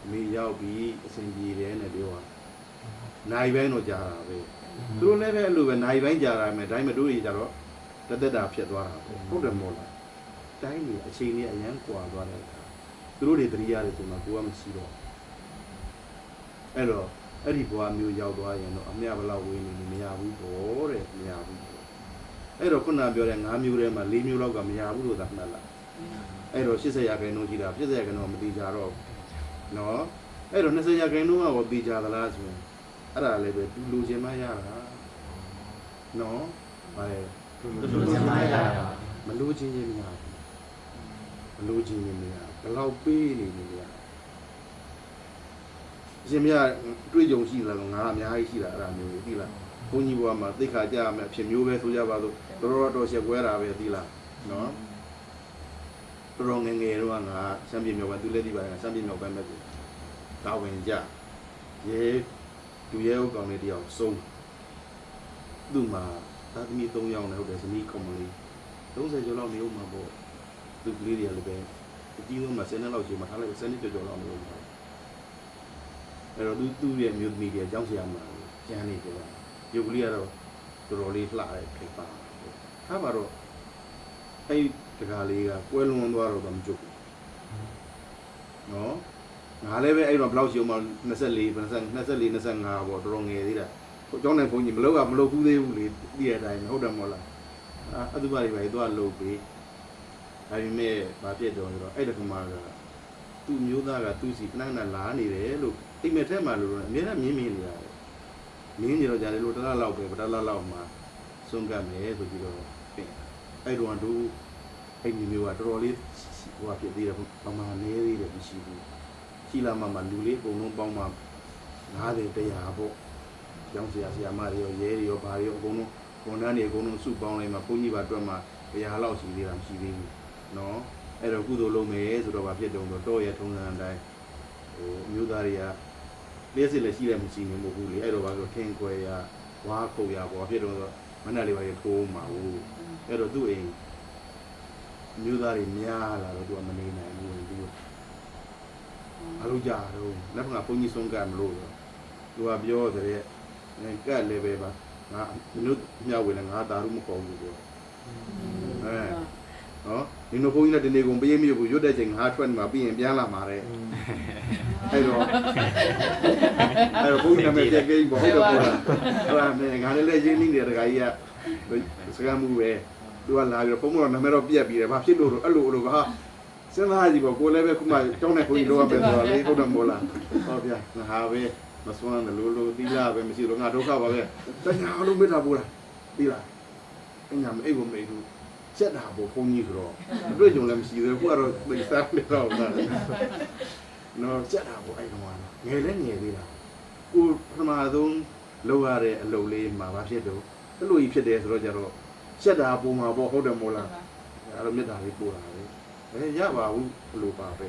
အမေရောက်ပြီးအစင်ပြေတယ်နဲ့ပြောတာနိုင်ပိုင်းတော့ကြာတာပဲသူတို့လည်းပဲအဲ့လိုပဲနိုင်ပိုင်းကြာတာမယ်ဒါပေမဲ့တို့တွေကြတော့တက်တာဖြစ်သွားတာပေါ့ဟုတ်တယ်မို့လားတိုင်းနေအချိန်လေးအရန်ကွာသွားတဲ့အခါသူတို့တွေတတိယတွေဆိုမှကိုကမရှိတော့အဲ့တော့အဲ့ဒီဘဝမျိုးရောက်သွားရင်တော့အမြဘလောက်ဝေးနေမရဘူးပေါ့တဲ့မရဘူးပေါ့အဲ့တော့ခုနပြောတဲ့၅မျိုးထဲမှာ၄မျိုးလောက်ကမရဘူးလို့သာမှတ်လားအဲ့တော့80ရာခိုင်နှုန်းရှိတာ80ရာခိုင်နှုန်းမသိကြတော့နော်အဲ့တော့20ရာခိုင်နှုန်းကသိကြသလားဆိုရင်အဲ့ဒါလည်းပဲသူလူချင်းမရတာနော်ဗါလေလူချင်းမရတာမလူချင်းချင်းမရဘူးမလူချင်းချင်းမရဘလောက်ပေးနေနေရရှင်မရတွေ့ကြုံရှိလားငါအများကြီးရှိတာအဲ့ဒါမျိုးသိလားဘုန်းကြီးဘွားမှာသိခါကြရမယ်အဖြစ်မျိုးပဲဆိုကြပါလို့တော်ရှက်ကွဲတာပဲသိလားနော်တော်ငယ်ငယ်တော့ငါစံပြေမြောက်ပဲသူလည်းသိပါတယ်စံပြေမြောက်ပဲမဲ့ကိုတာဝန်ကြရဲသူရဲဥကောင်လေးတယောက်ဆုံးသူ့မှာသာသမီ3ယောက်နဲ့ဟုတ်တယ်ဇနီးကောင်မလေး30ကျော်လောက်နေဦးမှာပေါ့ သူကလေးတွေကလည်းပဲအကြီးဆုံးမှာ10နှစ်လောက်ရှိမှထားလိုက်10နှစ်ကျော်လောက်မလို့ပါအဲ့တော့သူ့ရဲ့မျိုးသမီးတွေအကြောင်းဆရာမှာကျန်းနေကြတာရုပ်ကလေးကတော့တော်တော်လေးလှတဲ့ခေတ်ပါထားပါတော့အဲ့တကားလေးကကွဲလွန်သွားတော့မကြုတ်ဘူးနော်ငါလည်းပဲအဲ့တော့ဘယ်လောက်ရှိအောင်မ24 25ပေါ့တော်တော်ငယ်သေးတာကျောင်းနိုင်ဘုန်းကြီးမလုပ်ဘူးသေးဘူးလေတည့်ရတိုင်းဟုတ်တယ်မဟုတ်လားအတူပါတွေပဲသွားလုပ်ပြီးဒါပေမဲ့ဘာဖြစ်တော့ဆိုတော့အဲ့တကမာကသူ့မျိုးသားကသူ့စီခဏခဏလာနေတယ်လို့အိမ်မက်ထဲမှာလို့အများနဲ့မြင်းနေတာမြင်းနေတော့ကြာတယ်လို့တစ်လားလောက်ပဲတစ်လားလောက်မှစွန့်ကပ်မယ်ဆိုပြီးတော့အဲ့တော့တို့အဲ့ဒီမျိုးကတော်တော်လေးဟိုဖြစ်သေးတယ်ပမာနေသေးတယ်မရှိဘူးရှိလာမှလူလေးအကုန်လုံးပေါင်းမှ90 100ပေါ့ကျောင်းဆရာမတွေရောရဲတွေရောဘာတွေရောအကုန်လုံးဝန်ထမ်းတွေအကုန်လုံးစုပေါင်းလိုက်မှဘုန်းကြီးပါအတွက်မှ100လောက်ရှိသေးတာမရှိသေးဘူးနော်အဲ့တော့ကုသိုလ်လုပ်မယ်ဆိုတော့ဗာဖြစ်တုံးတော့ရဲ့ထုံးစံအတိုင်းဟိုမျိုးသားတွေကလျှက်စစ်လည်းရှိတယ်မရှိနေမဟုတ်ဘူးလေအဲ့တော့ဗာဆိုထင်းခွဲရဝါခုတ်ရပေါ့ဖြစ်တုံးတော့မနဲ့လေးပါရထိုးမှာဘူးအဲ့တော့သူ့အိမ်မျိုးသားတွေများလာတော့သူကမနေနိုင်ဘူးသူအလုပ်ကြတော့လက်ကဘုန်းကြီးဆုံးကမလို့သူကပြောတဲ့ကတ်လည်းပဲပါငါမျိုးမြောက်ဝင်လည်းငါတာရုမပေါ်ဘူးပြောနော်ဒီလိုဘုန်းကြီးလည်းဒီနေ့ကုန်ပေးမြုပ်ဘူးရွတ်တဲ့ချိန်ငါထွက်နေမှာပြီးရင်ပြန်လာမှာတဲ့အဲ့တော့ဘုန်းကြီးနာမည်တက်ကိန်းပေါ့ဟုတ်တယ်ပေါ့အဲ့ဒါနဲ့ငါလည်းရင်းနှီးနေတဲ့တခါကြီးကစကားမှုပဲသူကလာပြီးတော့ဘုန်းမတော်နာမည်တော့ပြက်ပြီးတယ်ဘာဖြစ်လို့အဲ့လိုကဟာစဉ်းစားကြည့်ပေါ့ကိုလည်းပဲခုမှတောင်းတဲ့ဘုန်းကြီးလောကပဲဆိုတော့လေဟုတ်တယ်မို့လားဟုတ်ဗျာငါပဲမစွမ်းတယ်လိုသီးလာပဲမရှိတော့ငါဒုက္ခပါပဲတညာလုံးမေတ္တာပို့လားသီးလားအညာမအိပ်ဘူးမေဘူးချက်တာပေါ့ဘုန်းကြီးဆိုတော့အတွေ့အကြုံလည်းမရှိသေးဘူးခုကတော့သိစားနေတော့တာနော်ချက်တာပေါ့အဲ့တော့ငယ်လည်းငယ်သေးတာကိုပထမဆုံးလောက်ရတဲ့အလုပ်လေးမှာဘာဖြစ်တော့အဲ့လိုကြီးဖြစ်တယ်ဆိုတော့ကြတော့ချက်တာပုံမှာပေါ့ဟုတ်တယ်မို့လားအဲ့လိုမေတ္တာလေးပို့တာလေရပါဘူးဘလို့ပါပဲ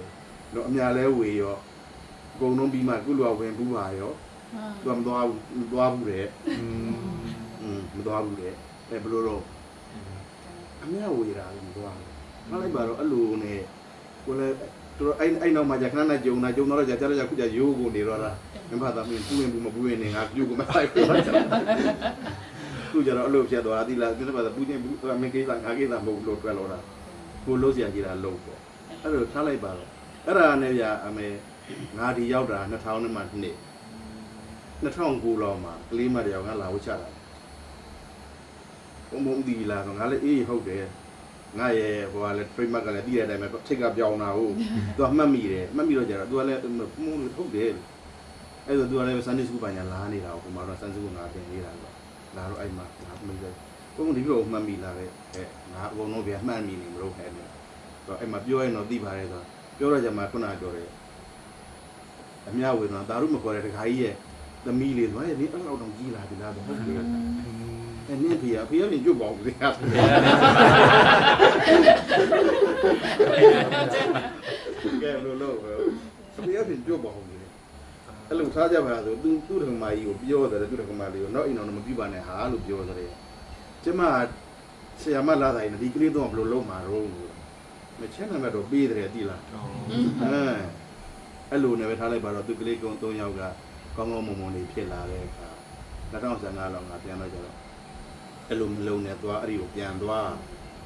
တော့အများလဲဝေရောအကုန်လုံးပြီးမှကုလောဝင်ဘူးပါရောသူမသွားဘူးတဲ့မသွားဘူးတဲ့ဘလို့တော့အများဝေတာမသွားဘူးမလိုက်ပါတော့အဲ့လိုနဲ့ကိုလည်းတို့အဲ့နောက်မှじゃခဏနဲ့ကြုံတော့ကြာခုကြာရိုးကိုနေတော့လားမင်းဘာသာမင်းပူရင်ဘူးမပူရင်နေငါပြုတ်ကိုမလိုက်ဘူးသူကြတော့အဲ့လိုဖြစ်သွားသီလားဒီလိုပါပူရင်ဘူးမင်းကိစ္စငါကိစ္စမဟုတ်လို့တွက်လို့တာကိုလို့စရာကြီးတာလို့ပေါ့အဲ့လိုထားလိုက်ပါတော့အဲ့ဒါနဲ့ဗျာအမေငါဒီရောက်တာ2000မှာနှစ်2009လောက်မှာကလေးမတယောက်ကလာဝချတာဘုံဒီလာတော့ငါလည်းအေးဟုတ်တယ်ငါရဲ့ဟိုကလည်း trademark ကလည်းတည်တဲ့အတိုင်းပဲထိတ်ကပြောင်းတာဟုတ်သူကမှတ်မိတယ်မှတ်မိတော့ကြတော့သူကလည်းဟုတ်တယ်အဲ့တော့သူကလည်း Sunday school ပညာလာနေတာကိုမှတော့ Sunday school ငါတင်နေတာတော့လာတော့အဲ့မှာငါမိတယ်ဘုံဒီလိုမှတ်မိလာတဲ့ငါအကုန်လုံးပြန်မှတ်မိနေမလို့ခဲတယ်တော့အဲ့မှာပြောရင်တော့သိပါတယ်ဆိုပြောတော့ကြမှာခုနပြောတယ်အများဝင်တော့ဒါရုမခေါ်တဲ့တခါကြီးရဲ့သမီးလေးဆိုရင်ဒီအဲ့လောက်တော့ကြီးလာပြီလားဟုတ်တယ်အဲ့နင်းဖေကပြင်ကြွပေါ့လေကဲဘယ်လိုလုပ်ဖေကပြင်ကြွပေါ့လေအဲ့လိုထားကြပါလားဆိုသူ့ထမကြီးကိုပြောတယ်သူ့ထမလေးကိုတော့အိမ်တော်မပြပါနဲ့ဟာလို့ပြောတယ်ကျမဆရာမလာတိုင်းဒီကလေးတော့ဘယ်လိုလုပ်မှာတော့မချမ်းသာတော့ပေးတယ်တိလားအဲ့လိုနဲ့ပဲထားလိုက်ပါတော့သူကလေးကုန်း3ယောက်ကကောင်းကောင်းမွန်မွန်လေးဖြစ်လာတဲ့အခါ2015လောက်ငါပြန်တော့ကြတော့အဲ့လိုမလုံးနဲ့သွားအဲ့ဒီကိုပြန်သွား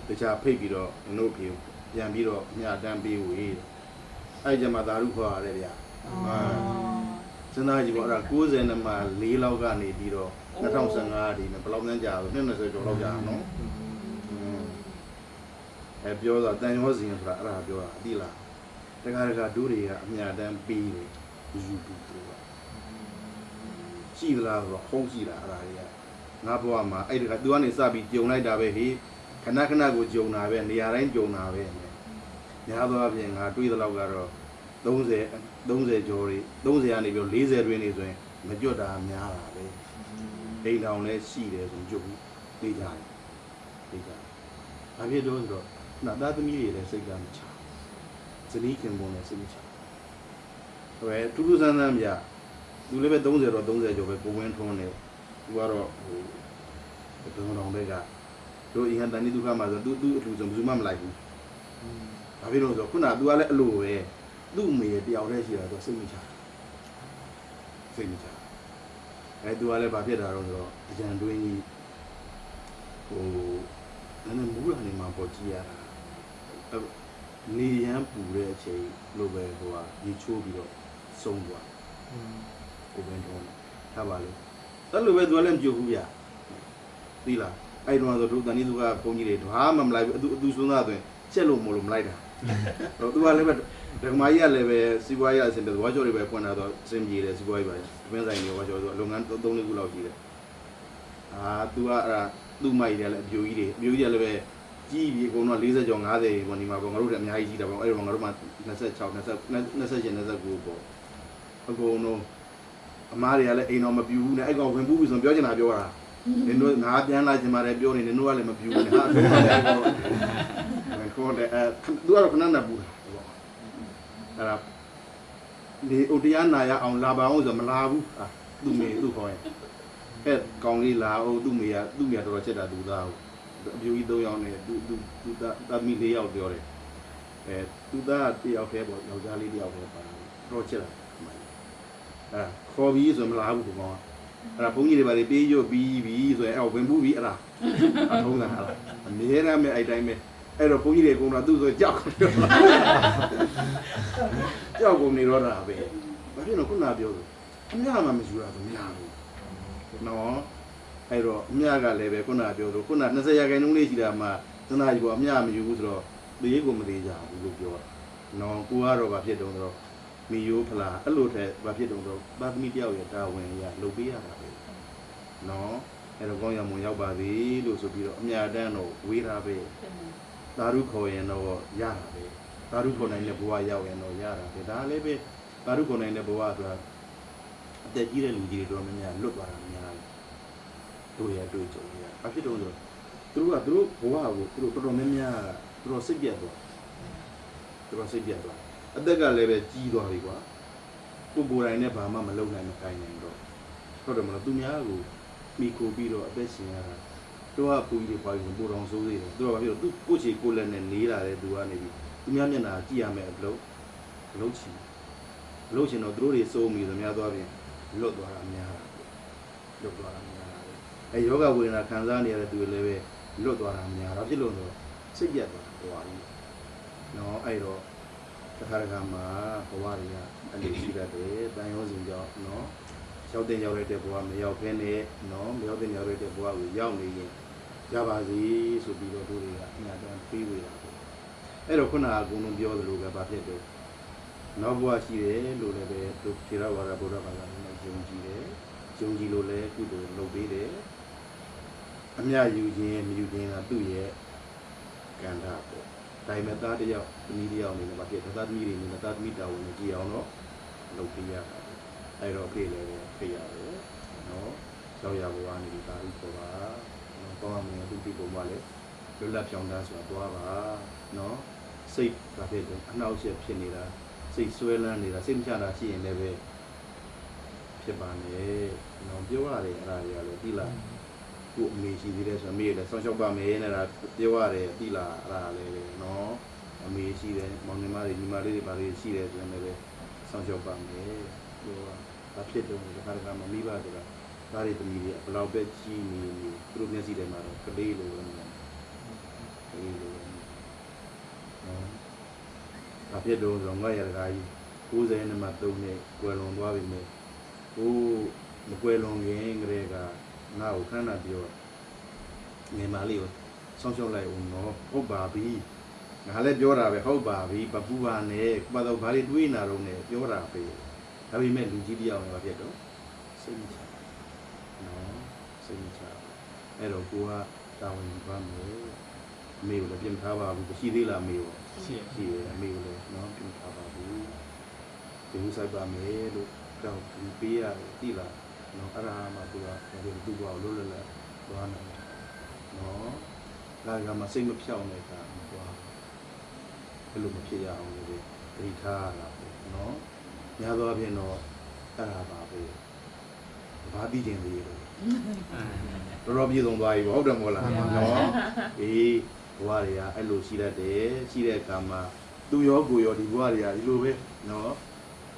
တခြားဖိတ်ပြီးတော့တို့ပြေပြန်ပြီးတော့ညတန်းပေးဝေးအဲ့ကြမှာသာရုခေါ်ရတယ်ဗျာစဉ်းစားကြည့်ပေါ့အဲ့ဒါ90နဲ့မှ4လောက်ကနေပြီးတော့2015ဒီနဲ့ဘယ်လောက်မှန်းကြာလို့20ကျော်လောက်ကြာနော်ပြောတာတန်ရောစီရင်ဆိုတာအဲ့ဒါပြောတာအတိလားတခါဒူးတွေကအမြတမ်းပေးတယ်ယူပြီးတော့ရှိသလားဆိုတော့ဟုတ်ရှိတာအဲ့ဒါတွေကငါဘဝမှာအဲ့ဒီကသူကနေစပြီးဂျုံလိုက်တာပဲဟေးခဏကိုဂျုံတာပဲနေရာတိုင်းဂျုံတာပဲညာသွားပြင်ငါတွေးသလောက်ကတော့30ကျော်တွေ30ကနေပြီး40တွင်းနေဆိုရင်မကြွတ်တာများတာပဲအိမ်တော်လည်းရှိတယ်ဆိုကြွတ်ဘူးသိကြတယ်ဘာဖြစ်လို့ဆိုတော့သားသမီးတွေလည်းစိတ်ကမချဇနီးခင်ပုံလည်းစိတ်မချဟဲ့တူတူဆန်းဆန်းပြသူလည်းပဲ30တော့30ကျော်ပဲကိုဝင်းထွန်းတယ်သူကတော့ဟိုဘယ်လိုတော့ဘက်ကတို့အင်္ဂတန်ဒီဒုက္ခမှာဆိုသူ့အထူးဆုံးဘယ်သူမှမလိုက်ဘူး ဘာဖြစ်လို့ဆိုခုနက तू ကလည်းအလိုပဲသူ့အမေတယောက်တည်းရှိတာ तू စိတ်မချစိတ်မချသူကလည်းဘာဖြစ်တာတော့ဆိုတော့အကြံတွင်းကြီးဟိုနည်းနည်းမူးလာနေမှာပေါ်ကြည့်ရတာနေရန်ပူတဲ့အချိန်လိုပဲဟိုကရေချိုးပြီးတော့ဆုံးသွားကိုပဲတော့ထားပါလို့အဲ့လိုပဲ तू လည်းမကြည့်ဘူးဗျသိလားအဲ့တော့ဆိုတို့တန်ကြီးသူကဘုန်းကြီးတွေဘာမှမလိုက်ဘူးအတူဆုံးသားဆိုရင်ချက်လို့မလို့မလိုက်တာတော့ तू ကလည်းပဲဒကမာကြီးကလည်းပဲစီးပွားရေးအဆင်ပြေဝါကျော်တွေပဲဖွင့်လာတော့အဆင်ပြေတယ်စီးပွားရေးပါသမင်းဆိုင်တွေဝါကျော်ဆိုလုပ်ငန်း3-4ခုလောက်ရှိတယ်သူကအဲ့ဒါသူ့မိုက်တယ်လည်းအပြိုကြီးတွေလည်းပဲကြီးပြီးအကုန်တော့40ကျော်50ပေါ့ဒီမှာပေါ့ငါတို့လည်းအများကြီးကြီးတာပေါ့အဲ့တော့ငါတို့မှ26 29ပေါ့အကုန်လုံးအမားတွေကလည်းအိမ်တော်မပြူဘူးနဲ့အဲ့ကောင်ဝင်ပူးပြီဆိုပြောချင်တာပြောတာနင်တို့ငါပြန်လာချင်ပါတယ်ပြောနေနင်တို့ကလည်းမပြူဘူးနဲ့ဟာခေါ်တယ်သူကတော့ခဏနဲ့ပူတာပေါ့အဲ့ဒါဒီဥတရားနာရအောင်လာပါအောင်ဆိုမလာဘူးသူ့မေသူ့ခေါ်ရင်အဲ့ကောင်းလေးလာအောင်သူ့မေတော်တော်ချက်တာသူသားဟုတ်အပြူကြီး3ယောက်နဲ့သူသားမိ4ယောက်ပြောတယ်သူသား1ယောက်ခဲပေါ့ယောက်ျားလေး1ယောက်ပဲပါတော့ချက်တာခေါ်ပြီးဆိုမလာဘူးဒီကောင်အဲ့ဒါဘုန်းကြီးတွေပါလေပေးရွတ်ပြီးဆိုရင်အဲ့ဝင်ပူးပြီးအဲ့ဒါအထုံးတာအဲ့ဒါအမြဲတမ်းပဲအဲ့တိုင်းပဲအဲ့တော့ဘုန်းကြီးတွေကတော့သူ့ဆိုကြောက်ကုန်နေတော့တာပဲဘာဖြစ်လို့ခုနပြောလို့အများမှမယူတာဆိုမရဘူးနော်အဲ့တော့အများကလည်းပဲခုနပြောလို့ခုန20ရာခိုင်နှုန်းလေးရှိတာမှသနာကြီးကအများမယူဘူးဆိုတော့သေးကိုမသေးကြဘူးလို့ပြောတာနော်ကိုကတော့ဘာဖြစ်တုံးဆိုတော့မီယိုးဖလားအဲ့လိုတဲ့ဘာဖြစ်တုံးဆိုတော့ပါသမီတယောက်ရဲ့တာဝန်ရလုပ်ပေးရတာပဲနော်အဲ့တော့ကောင်းရမွန်ရောက်ပါသေးလို့ဆိုပြီးတော့အများတန်းတော့ဝေးတာပဲသာဓုခေါ်ရင်တော့ရတာပဲသာဓုခေါ်နိုင်တဲ့ဘဝရောက်ရင်တော့ရတာပဲဒါလည်းပဲသာဓုခေါ်နိုင်တဲ့ဘဝဆိုတာအသက်ကြီးတဲ့လူကြီးတွေတော့များလွတ်သွားတာများတယ်တို့ရတွေ့ကြုံရဘာဖြစ်တုံးဆိုတော့သူတို့ဘဝကိုသူတို့တော်တော်များများသူတို့စိတ်ပြတ်သွားအသက်ကလည်းပဲကြီးသွားပြီကွာကိုယ်တိုင်နဲ့ဘာမှမလုပ်နိုင်မကိုင်းနိုင်တော့ဟုတ်တယ်မလားသူများကိုမိကိုပြီးတော့အသက်ရှင်ရတာသူကပူကြီးပွားပြီးပိုတော်ဆိုးသေးတယ်သူကဘာဖြစ်လို့သူကိုချီကိုလက်နဲ့နေလာတယ်သူကနေပြီးသူများမျက်နှာကြည့်ရမယ်အလုပ်ချင်တော့သူတို့တွေစိုးမိသများသွားပြင်လွတ်သွားတာများတာအဲယောဂဝေဒနာခံစားနေရတဲ့သူတွေလည်းပဲလွတ်သွားတာများတော့ဖြစ်လို့ဆိုစိတ်ပြတ်သွားတာဟိုပါကြီးနော်အဲ့တော့တစ်ခါမှာဘဝတွေကအလေးရှိတတ်တယ်တန်ရောစဉ်ကြောင့်နော်ရောက်တဲ့ရောက်ရတဲ့ဘဝမရောက်ခဲနဲ့နော်မရောက်တဲ့ရောက်ရတဲ့ဘဝကိုရောက်နေရင်ရပါစေဆိုပြီးတော့တို့တွေကအများတန်းပေးဝေတာပေါ့အဲ့တော့ခုနကအကုန်လုံးပြောသလိုပဲဘာဖြစ်တယ်နောက်ဘဝရှိတယ်လို့လည်းပဲသူဖြေရပါတာဘုရားဘာသာနဲ့ယုံကြည်လို့လည်းကုသိုလ်လုပ်ပေးတယ်အမြယူခြင်းမယူခြင်းကသူ့ရဲ့ကံတာပေါ့ဒါပေမဲ့သားတယောက်သမီးတယောက်နေလည်းဘာဖြစ်သားသမီးတွေနေသားသမီးတာဝန်ကိုကြည့်အောင်တော့လုပ်ပေးရတာအဲ့တော့ပြေလည်းပြေရတယ်နော်ကြောက်ရဘဝနေပြီးသားဥပေါ်ပါနော်ကောင်းအောင်သူဒီပုံမှာလည်းလွတ်လပ်ပြောင်းသားဆိုတာတွားပါနော်စိတ်ဘာဖြစ်လဲအနှောက်အယှက်ဖြစ်နေတာစိတ်ဆွဲလန်းနေတာစိတ်မချတာရှိရင်လည်းပဲဖြစ်ပါနဲ့နော်ပြောရတယ်အဲ့ဒါတွေကလည်းဒီလားကိုအမေရှိသေးတယ်ဆိုအမေလည်းဆောင်းလျှောက်ပါမယ်နဲ့ပြောရတယ်ဒီလားအဲ့ဒါလည်းနော်အမေရှိတယ်မောင်နှမတွေညီမလေးတွေဘာတွေရှိတယ်ဆိုရင်လည်းဆောင်းလျှောက်ပါမယ်ပြောဘာဖြစ်တော့ဒီခါကမှမိဘတွေကဒါတွေတမီးတွေဘလောက်ပဲကြီးနေသူတို့မျက်စိထဲမှာတော့ကလေးလိုပဲနော်ဘာဖြစ်တော့ဆိုတော့ငါရတကားကြီး90နဲ့မှ3နှစ်ကွယ်လွန်သွားပြီမဲ့ဟိုမကွယ်လွန်ခင်ကလေးကငါ့ကိုခဏပြောငယ်မလေးကိုဆောင်းရှောက်လိုက်ဦးနော်ဟုတ်ပါပြီငါလည်းပြောတာပဲဟုတ်ပါပြီပပူပါနဲ့ဘာတော့ဘာလေးတွေးနေတာတော့နဲ့ပြောတာပဲဒါပေမဲ့လူကြီးတယောက်နဲ့ဘာဖြစ်တော့စိတ်မချနော်စိတ်မချအဲ့တော့ကိုကတာဝန်ယူပါမယ်အမေကိုလည်းပြင်ထားပါဘူးရှိသေးလားအမေကိုရှိတယ်အမေကိုလည်းနော်ပြင်ထားပါဘူးဒီလိုစိုက်ပါမယ်လို့တော့ပေးရတယ်တိလားနော်အဲ့ဒါမှသူကသူ့ဘောလို့လည်းသွားနေတယ်နော်ဒါကမှစိတ်မဖြောင်းတဲ့အခါသွားဘယ်လိုမဖြစ်ရအောင်လဲတိထားရတာပေါ့နော်များသောအားဖြင့်တော့အဲ့ဒါပါပဲဘာပြီးခြင်းလေးလို့တော်ပြေဆုံးသွားပြီဟုတ်တယ်မို့လားနော်အေးဘဝတွေကအဲ့လိုရှိတတ်တယ်ရှိတဲ့အခါမှာ သူရောကိုရောဒီဘဝတွေကဒီလိုပဲနော်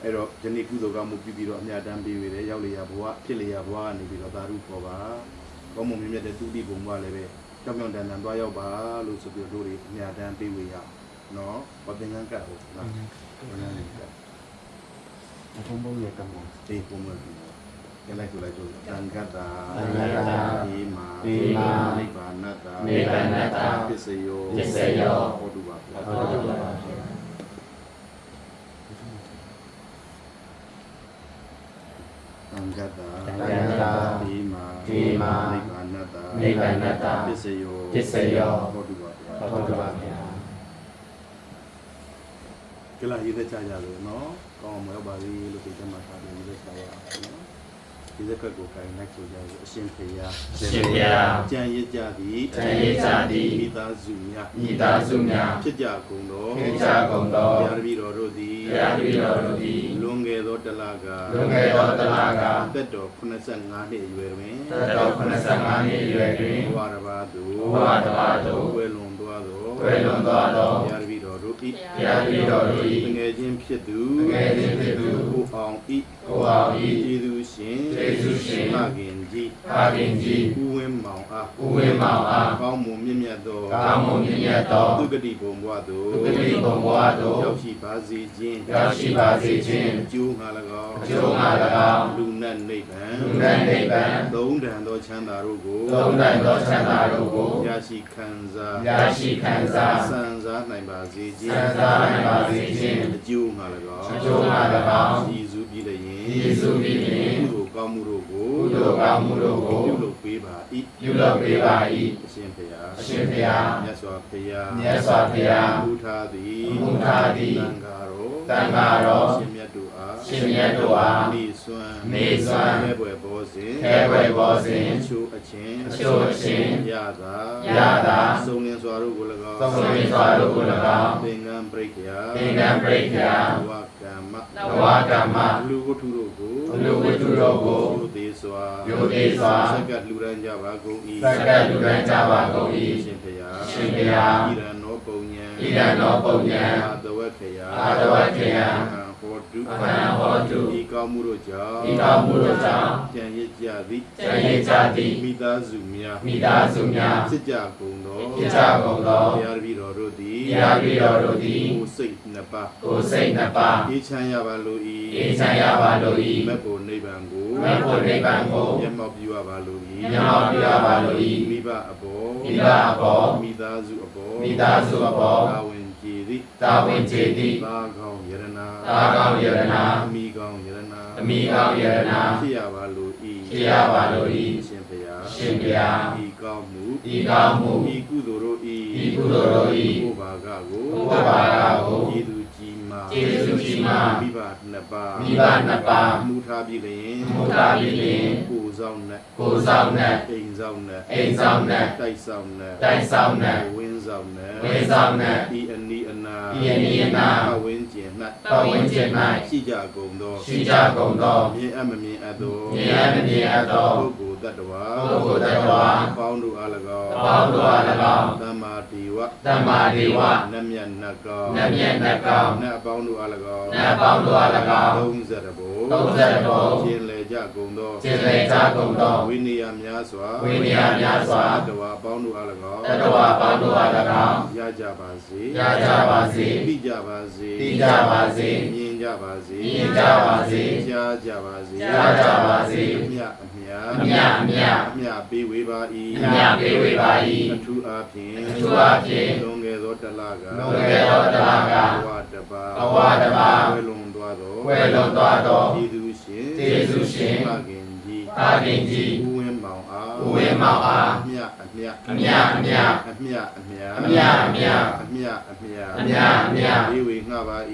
အဲ့တော့ယနေ့ကုသိုလ်ကောင်းမှုပြီးတော့အမြတ်တမ်းပေးရတယ်ရောက်လေရဘဝဖြစ်လေရဘဝကနေပြီးတော့သာဓုခေါ်ပါကောင်းမှုမြတ်တဲ့သူတိဘုံဘဝလည်းပဲကြောင်ကြောင်တန်တန်သွားရောက်ပါလို့ဆိုပြီးတို့တွေအမြတ်တမ်းပေးဝေရနော်ဘာသင်္ကန်းကတ်ဟုတ်နော်ဘာလဲကတ်အဖုံဘုံရဲ့ကံမောတေပုံမှန်ကျလိုက်ဆိုလိုက်ဆိုသံဃတာဒီမာနိဗ္ဗာနတ္တာပစ္စယောဟောတုပါသံဃတာဒီမာနိဗ္ဗာနတ္တာပစ္စယောဟောတုပါကလာရေးတဲ့ချာကြလို့နော်ကောင်းမှာပါလေလို့ဒီကမှာထားပြီးရေးတဲ့ချာရနော်ဒီစက်ကကိုခိုင်းလိုက်ဆိုကြလို့အရှင်ဖေယကြံရကြသည်မိသားစုများဖြစ်ကြကုန်သောဗျာတပည့်တော်တို့သည်လွန်ခဲ့သောတလကသက်တော်85နှစ်အရွယ်တွင်ဘဝတစ်ပါးသို့ဝယ်လွန်သွားသောဗျာတပည့်တော်တို့၏ငယ်ချင်းဖြစ်သူကိုအောင်၏ကျေးဇူးရှင်ဖခင်ကြီးဦးဝင်းမောင်အားကောင်းမွန်မြင့်မြတ်သောသုဂတိဘုံဘဝသို့ရောက်ရှိပါစေခြင်းအကျိုးငါ၎င်းလူနတ်နိဗ္ဗာန်သုံးတန်သောချမ်းသာတို့ကိုရရှိခံစားစံစားနိုင်ပါစေခြင်းအကျိုးငါ၎င်းယေရှုပြည်လျင်ကုသိုလ်ကောင်းမှုတို့ကိုပြုလုပ်ပေးပါ၏အရှင်ဘုရားမြတ်စွာဘုရားမူထားသည်သံဃာတော်ရှင်မြတ်တို့အားနေစွမ်းခဲပွဲဘောစဉ်အချို့အချင်းရတာစုံလင်စွာတို့ကို၎င်းသင်္ကန်းပရိက္ခာနဝကမ္မလူဝတ္ထုတို့ကိုယုသေးစွာစက္ကလူရန်ကြပါကုန်၏ရှင်ဘုရားဣရနောပုံညံအာတဝက္ခယဟောတုဤကောင်းမှုတို့ကြောင့်ကြံရစ်ကြသည်မိသားစုများဖြစ်ကြကုန်သောဘုရားတပည့်တော်တို့သည်ကိုယ်စိတ်နှစ်ပါးအေးချမ်းရပါလို၏မက်ဖို့နိဗ္ဗာန်ကိုမျက်မှောက်ပြုရပါလို၏မိဘအပေါ်မိသားစုအပေါ်တာဝန်ကျေသည်သာကောင်းယရနာအမိကောင်းယရနာဖြစ်ရပါလို၏ရှင်ဘုရားဤကောင်းမှုဤကုသိုလ်တို့ဤဘုဘာကကိုဤသူကြီးမာမိဘနှစ်ပါးမူထားပြီးလျင်ကိုယ်ဆောင်နဲ့အိမ်ဆောင်နဲ့တိုက်ဆောင်နဲ့ဝင်းဆောင်နဲ့ဤအနီးအနာပဝင်းကျင်၌ရှိကြကုန်သောမြင်အပ်မမြင်အပ်သောပုဂ္ဂိုလ်တ တ္တဝါပေါင်းတို့အား၎င်းသမ္မာဒေဝနတ်မြတ်နတ်ကောင်းနတ်ပေါင်းတို့အား၎င်း30ဘုံကျင်လေကြကုန်သောဝိနည်းများစွာတ္တဝါပေါင်းတို့အား၎င်းရကြပါစေသိကြပါစေမြင်ကြပါစေကြားကြပါစေအမြပေးဝေပါ၏အထူးအားဖြင့်လွန်ခဲ့သောတလကဘဝတပါဝေလွန်သွားသောကျေးဇူးရှင်ဖခင်ကြီးဦးဝင်းမောင်အားအမြပေးဝေငှပါ၏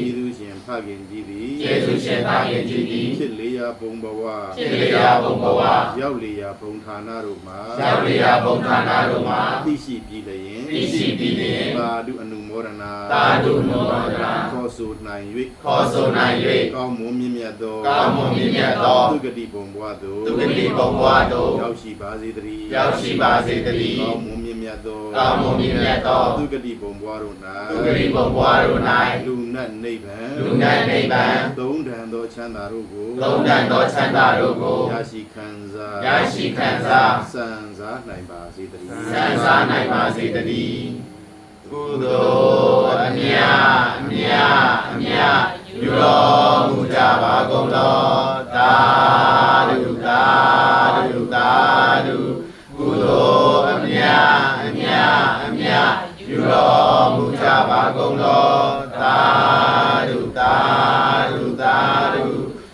ကျေးဇူးရှင်ဖခင်ကြီးသည် ကျေးဇူးရှင်သားခင်ကြီးသည် ဖြစ်လေရာဘုံဘဝ ဖြစ်လေရာဘုံဘဝ ရောက်လေရာဘုံဌာနတို့မှာ ရောက်လေရာဘုံဌာနတို့မှာ သိရှိပြီးလျင် သိရှိပြီးလျင် သာဓုအနုမောဒနာ သာဓုနောဒနာ ခေါ်ဆိုနိုင်၍ ခေါ်ဆိုနိုင်၍ ကောင်းမွန်မြင့်မြတ်သော ကောင်းမွန်မြင့်မြတ်သော သူဂတိဘုံဘဝသို့ သူဂတိဘုံဘဝသို့ ရောက်ရှိပါစေတည်း ရောက်ရှိပါစေတည်း ကောင်းမွန်မြင့်မြတ်သော ကောင်းမွန်မြင့်မြတ်သော သူဂတိဘုံဘဝတို့ သူဂတိဘုံဘဝတို့ ၌ ၌ လူနတ်နိဗ္ဗာန် လူနတ်နိဗ္ဗာန် သုံးတန်သောချမ်းသာတို့ကို သုံးတန်သောချမ်းသာတို့ကို ရရှိခံစား ရရှိခံစား စံစားနိုင်ပါစေတည်း ဆန်းစားနိုင်ပါစေတည်းကုသိုလ်အမြတ်အမြတ်အမြတ်ယူတော်မူကြပါကုန်သောသာဓုသာဓုသာဓုကုသိုလ်အမြတ်အမြတ်အမြတ်ယူတော်မူကြပါကုန်သောသာဓုသာဓုသာဓု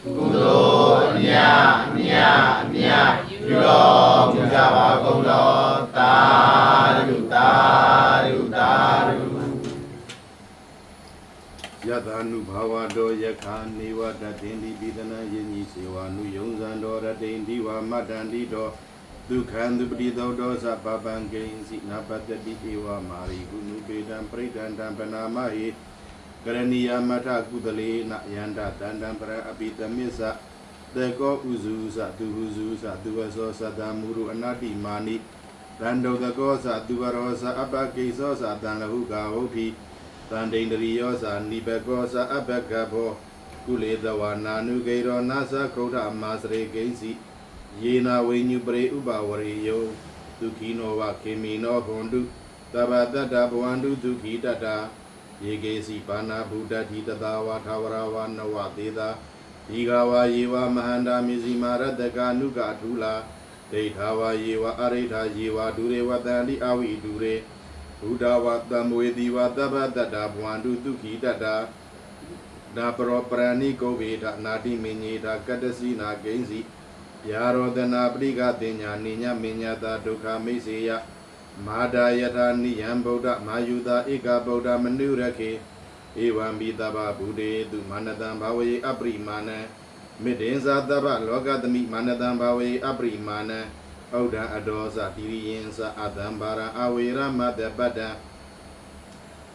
ကုသိုလ်အမြတ်အမြတ်အမြတ်ယူတော်မူကြပါကုန်သောသာဓုသာဓုသာဓု ယထာနုဘာဝတောယခာနေဝတတေန္တိပိဒနာယညိစေဝနုယုံဇံတော်ရတေန္တိဝမတ္တန္တိတောဒုက္ခံသူပတိသောတောသပပံဂိဉ္စီနာပတ္တိဧဝမာရိကုနုပေတံပရိဒန္တံပနာမဟိကရဏီယမထကုသလေနယန္တတန္တံပရအပိတမစ္ဆတေကောဥဇုသသူဟုဇုသသူဝသောသတ္တမုရုအနာတိမာနိတန္တောတကောသသူဝရောသအပကိသောသတံလဟုကာဝုဋ္ဌိတန္တိန္ဒရိယောသနိဘကောသအဘဂဘောကုလေသဝနာနုဂေရောနာသကုဋ္ဌမာစရေဂိဉ္စီယေနာဝိညုပရိဥပဝရေယောဒုခိနောဝခေမိနောဟွန်တုသဗ္ဗတတ္တဘဝန္တုဒုခိတတ္တယေကေစီပါဏဗုဒ္ဓတိတသာဝထာဝရဝနဝသေသာဒီဃဝယေဝမဟန္တာမိစီမာရတကနုကထူလာဒိဋ္ဌာဝယေဝအရိဋ္ဌာယေဝဒုရေဝတန္တိအဝိဒုရေဘုဒ္ဓဝတံမွေတိဝသဗ္ဗတတ္တဘဝန္တုဒုခိတတ္တနာပရောပရဏိကောဝေဒနာတိမညေတာကတ္တစီနာဂိဉ္စီယာရောဒနာပရိကတင်ညာနိညာမညတာဒုက္ခမိစေယမာဒာယထာနိယံဗုဒ္ဓမာယုတာဧကဗုဒ္ဓမနုရခေဧဝံဘိတဗ္ဗဗုဒေတုမာနတံဘာဝေအပရိမာဏံမေတ္တေဇာတဗ္ဗလောကသမိမာနတံဘာဝေအပရိမာဏံဩဒံအဒောဇတိရိယံသအတံဘာရံအဝေရမတပတ္တံ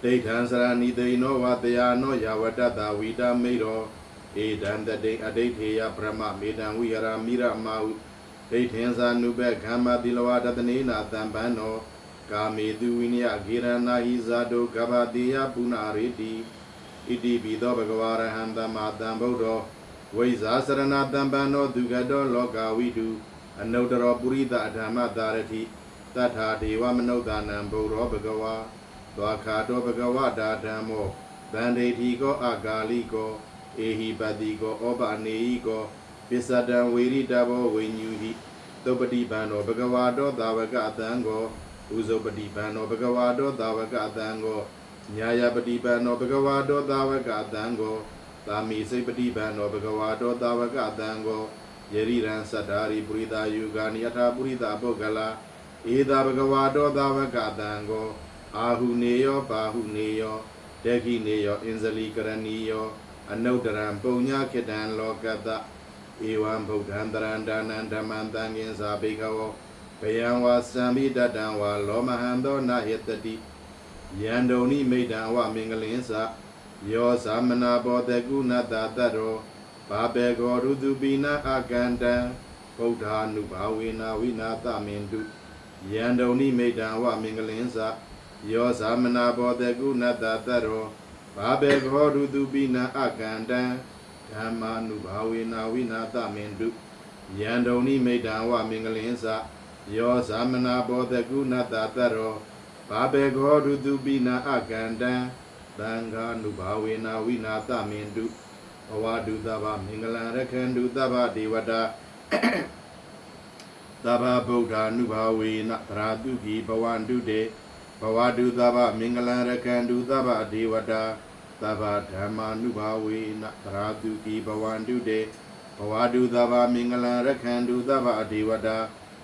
ဒိဋ္ဌံစရဏိသိနောဝတယာနောယဝတ္တတဝိတမေရောဧဒံတတိအဒိဋ္ဌေယပရမမေတံဝိဟရမိရမဟုဒိဋ္ဌင်္ဇာနုဘဂမ္မတိလဝတတနေနာတံပန္နောကာမေတုဝိနယဂေရဏာဟိဇာတုကဗ္ဗတိယပုဏ္ဏရေတိဣတိပိသောဘဂဝါရဟံသမ္မာသမ္ဗုဒ္ဓောဝိဇာစရဏတံပန္နောဒုက္ခတောလောကဝိတုအနုတ္တရောပုရိသအဓမ္မတာရတိတထာဒေဝမနုဿာနံဘုရောဘဂဝါသွာခာတောဘဂဝတာဓမ္မောဗန္ဒေတိကောအဂါလိကောဧဟိပတိကောဩပနေဟိကောပစ္စတံဝေရိတဘောဝိညူဟိသုပတိပန္နောဘဂဝါတောသာဝကအတံကောဥဇုပတိပန္နောဘဂဝါတောသာဝကအတံကောညာယပတိပန္နောဘဂဝါတောသာဝကအတံကောသာမိစိပတိပန္နောဘဂဝါတောသာဝကအတံကောယေရိရံသတ္တာရိပုရိသယုဂာနိယထာပုရိသပုဂ္ဂလာဧသာဘဂဝါတောသာဝကအတံကောအာဟုနေယောပါဟုနေယောဒေခိနေယောအင်ဇလီကရဏီယောအနုတ္တရံပုံညာခေတံလောကတဧဝံဗုဒ္ဓံတရန္တာနံဓမ္မံတံငင်္စာဘိကဝောဘယံဝါသံမိတတံဝါလောမဟံသောနာဟေတတိယန္တုန်ိမိတံဝမင်္ဂလင်းစယောသမနာဘောတကုဏတတရောဘာဘေကောရုတုပိနာအကန္တံဗုဒ္ဓ ानु ဘာဝေနာဝိနာသမင်တုယန္တုန်ိမိတံဝမင်္ဂလင်းစယောသမနာဘောတကုဏတတရောဘာဘေကောရုတုပိနာအကန္တံဓမ္မာနုဘာဝေနာဝိနာသမင်တုယန္တုန်ိမိတံဝမင်္ဂလင်းစယောသမနာဘောတကုဏတတရောဘာဘေကောရုတုပိနာအကန္တံသံဃာနုဘာဝေနာဝိနာသမင်တုဘဝတုသဗ္ဗမင်္ဂလံရခန္တုသဗ္ဗဒေဝတာသဗ္ဗဗုဒ္ဓ ानु ဘာဝေနသရာတုခိဘဝန္တုတေဘဝတုသဗ္ဗမင်္ဂလံရခန္တုသဗ္ဗဒေဝတာသဗ္ဗဓမ္မာနုဘာဝေနသရာတုခိဘဝန္တုတေဘဝတုသဗ္ဗမင်္ဂလံရခန္တုသဗ္ဗဒေဝတာ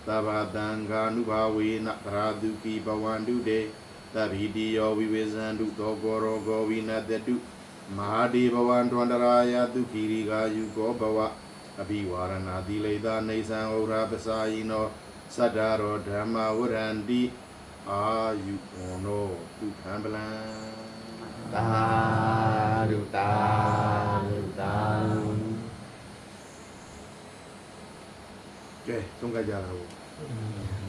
သဗ္ဗသံဃာနုဘာဝေနသရာတုခိဘဝန္တုတေသဗ္ဗိတိယောဝိဝေဇန္တုသောကောရောဂောဝိနတတု မဟာဒီဘဝံတွန္တရာယတုခိရိကာယုကောဘဝအဘိဝါရဏတိလေသာနေသံဩရာပစာယိနောသတ္တရောဓမ္မဝရန္တိအာယုဩနောဒုက္ခံပလံ တာဒုတာဒုတာ ကဲသုံးကြကြတာဟုတ်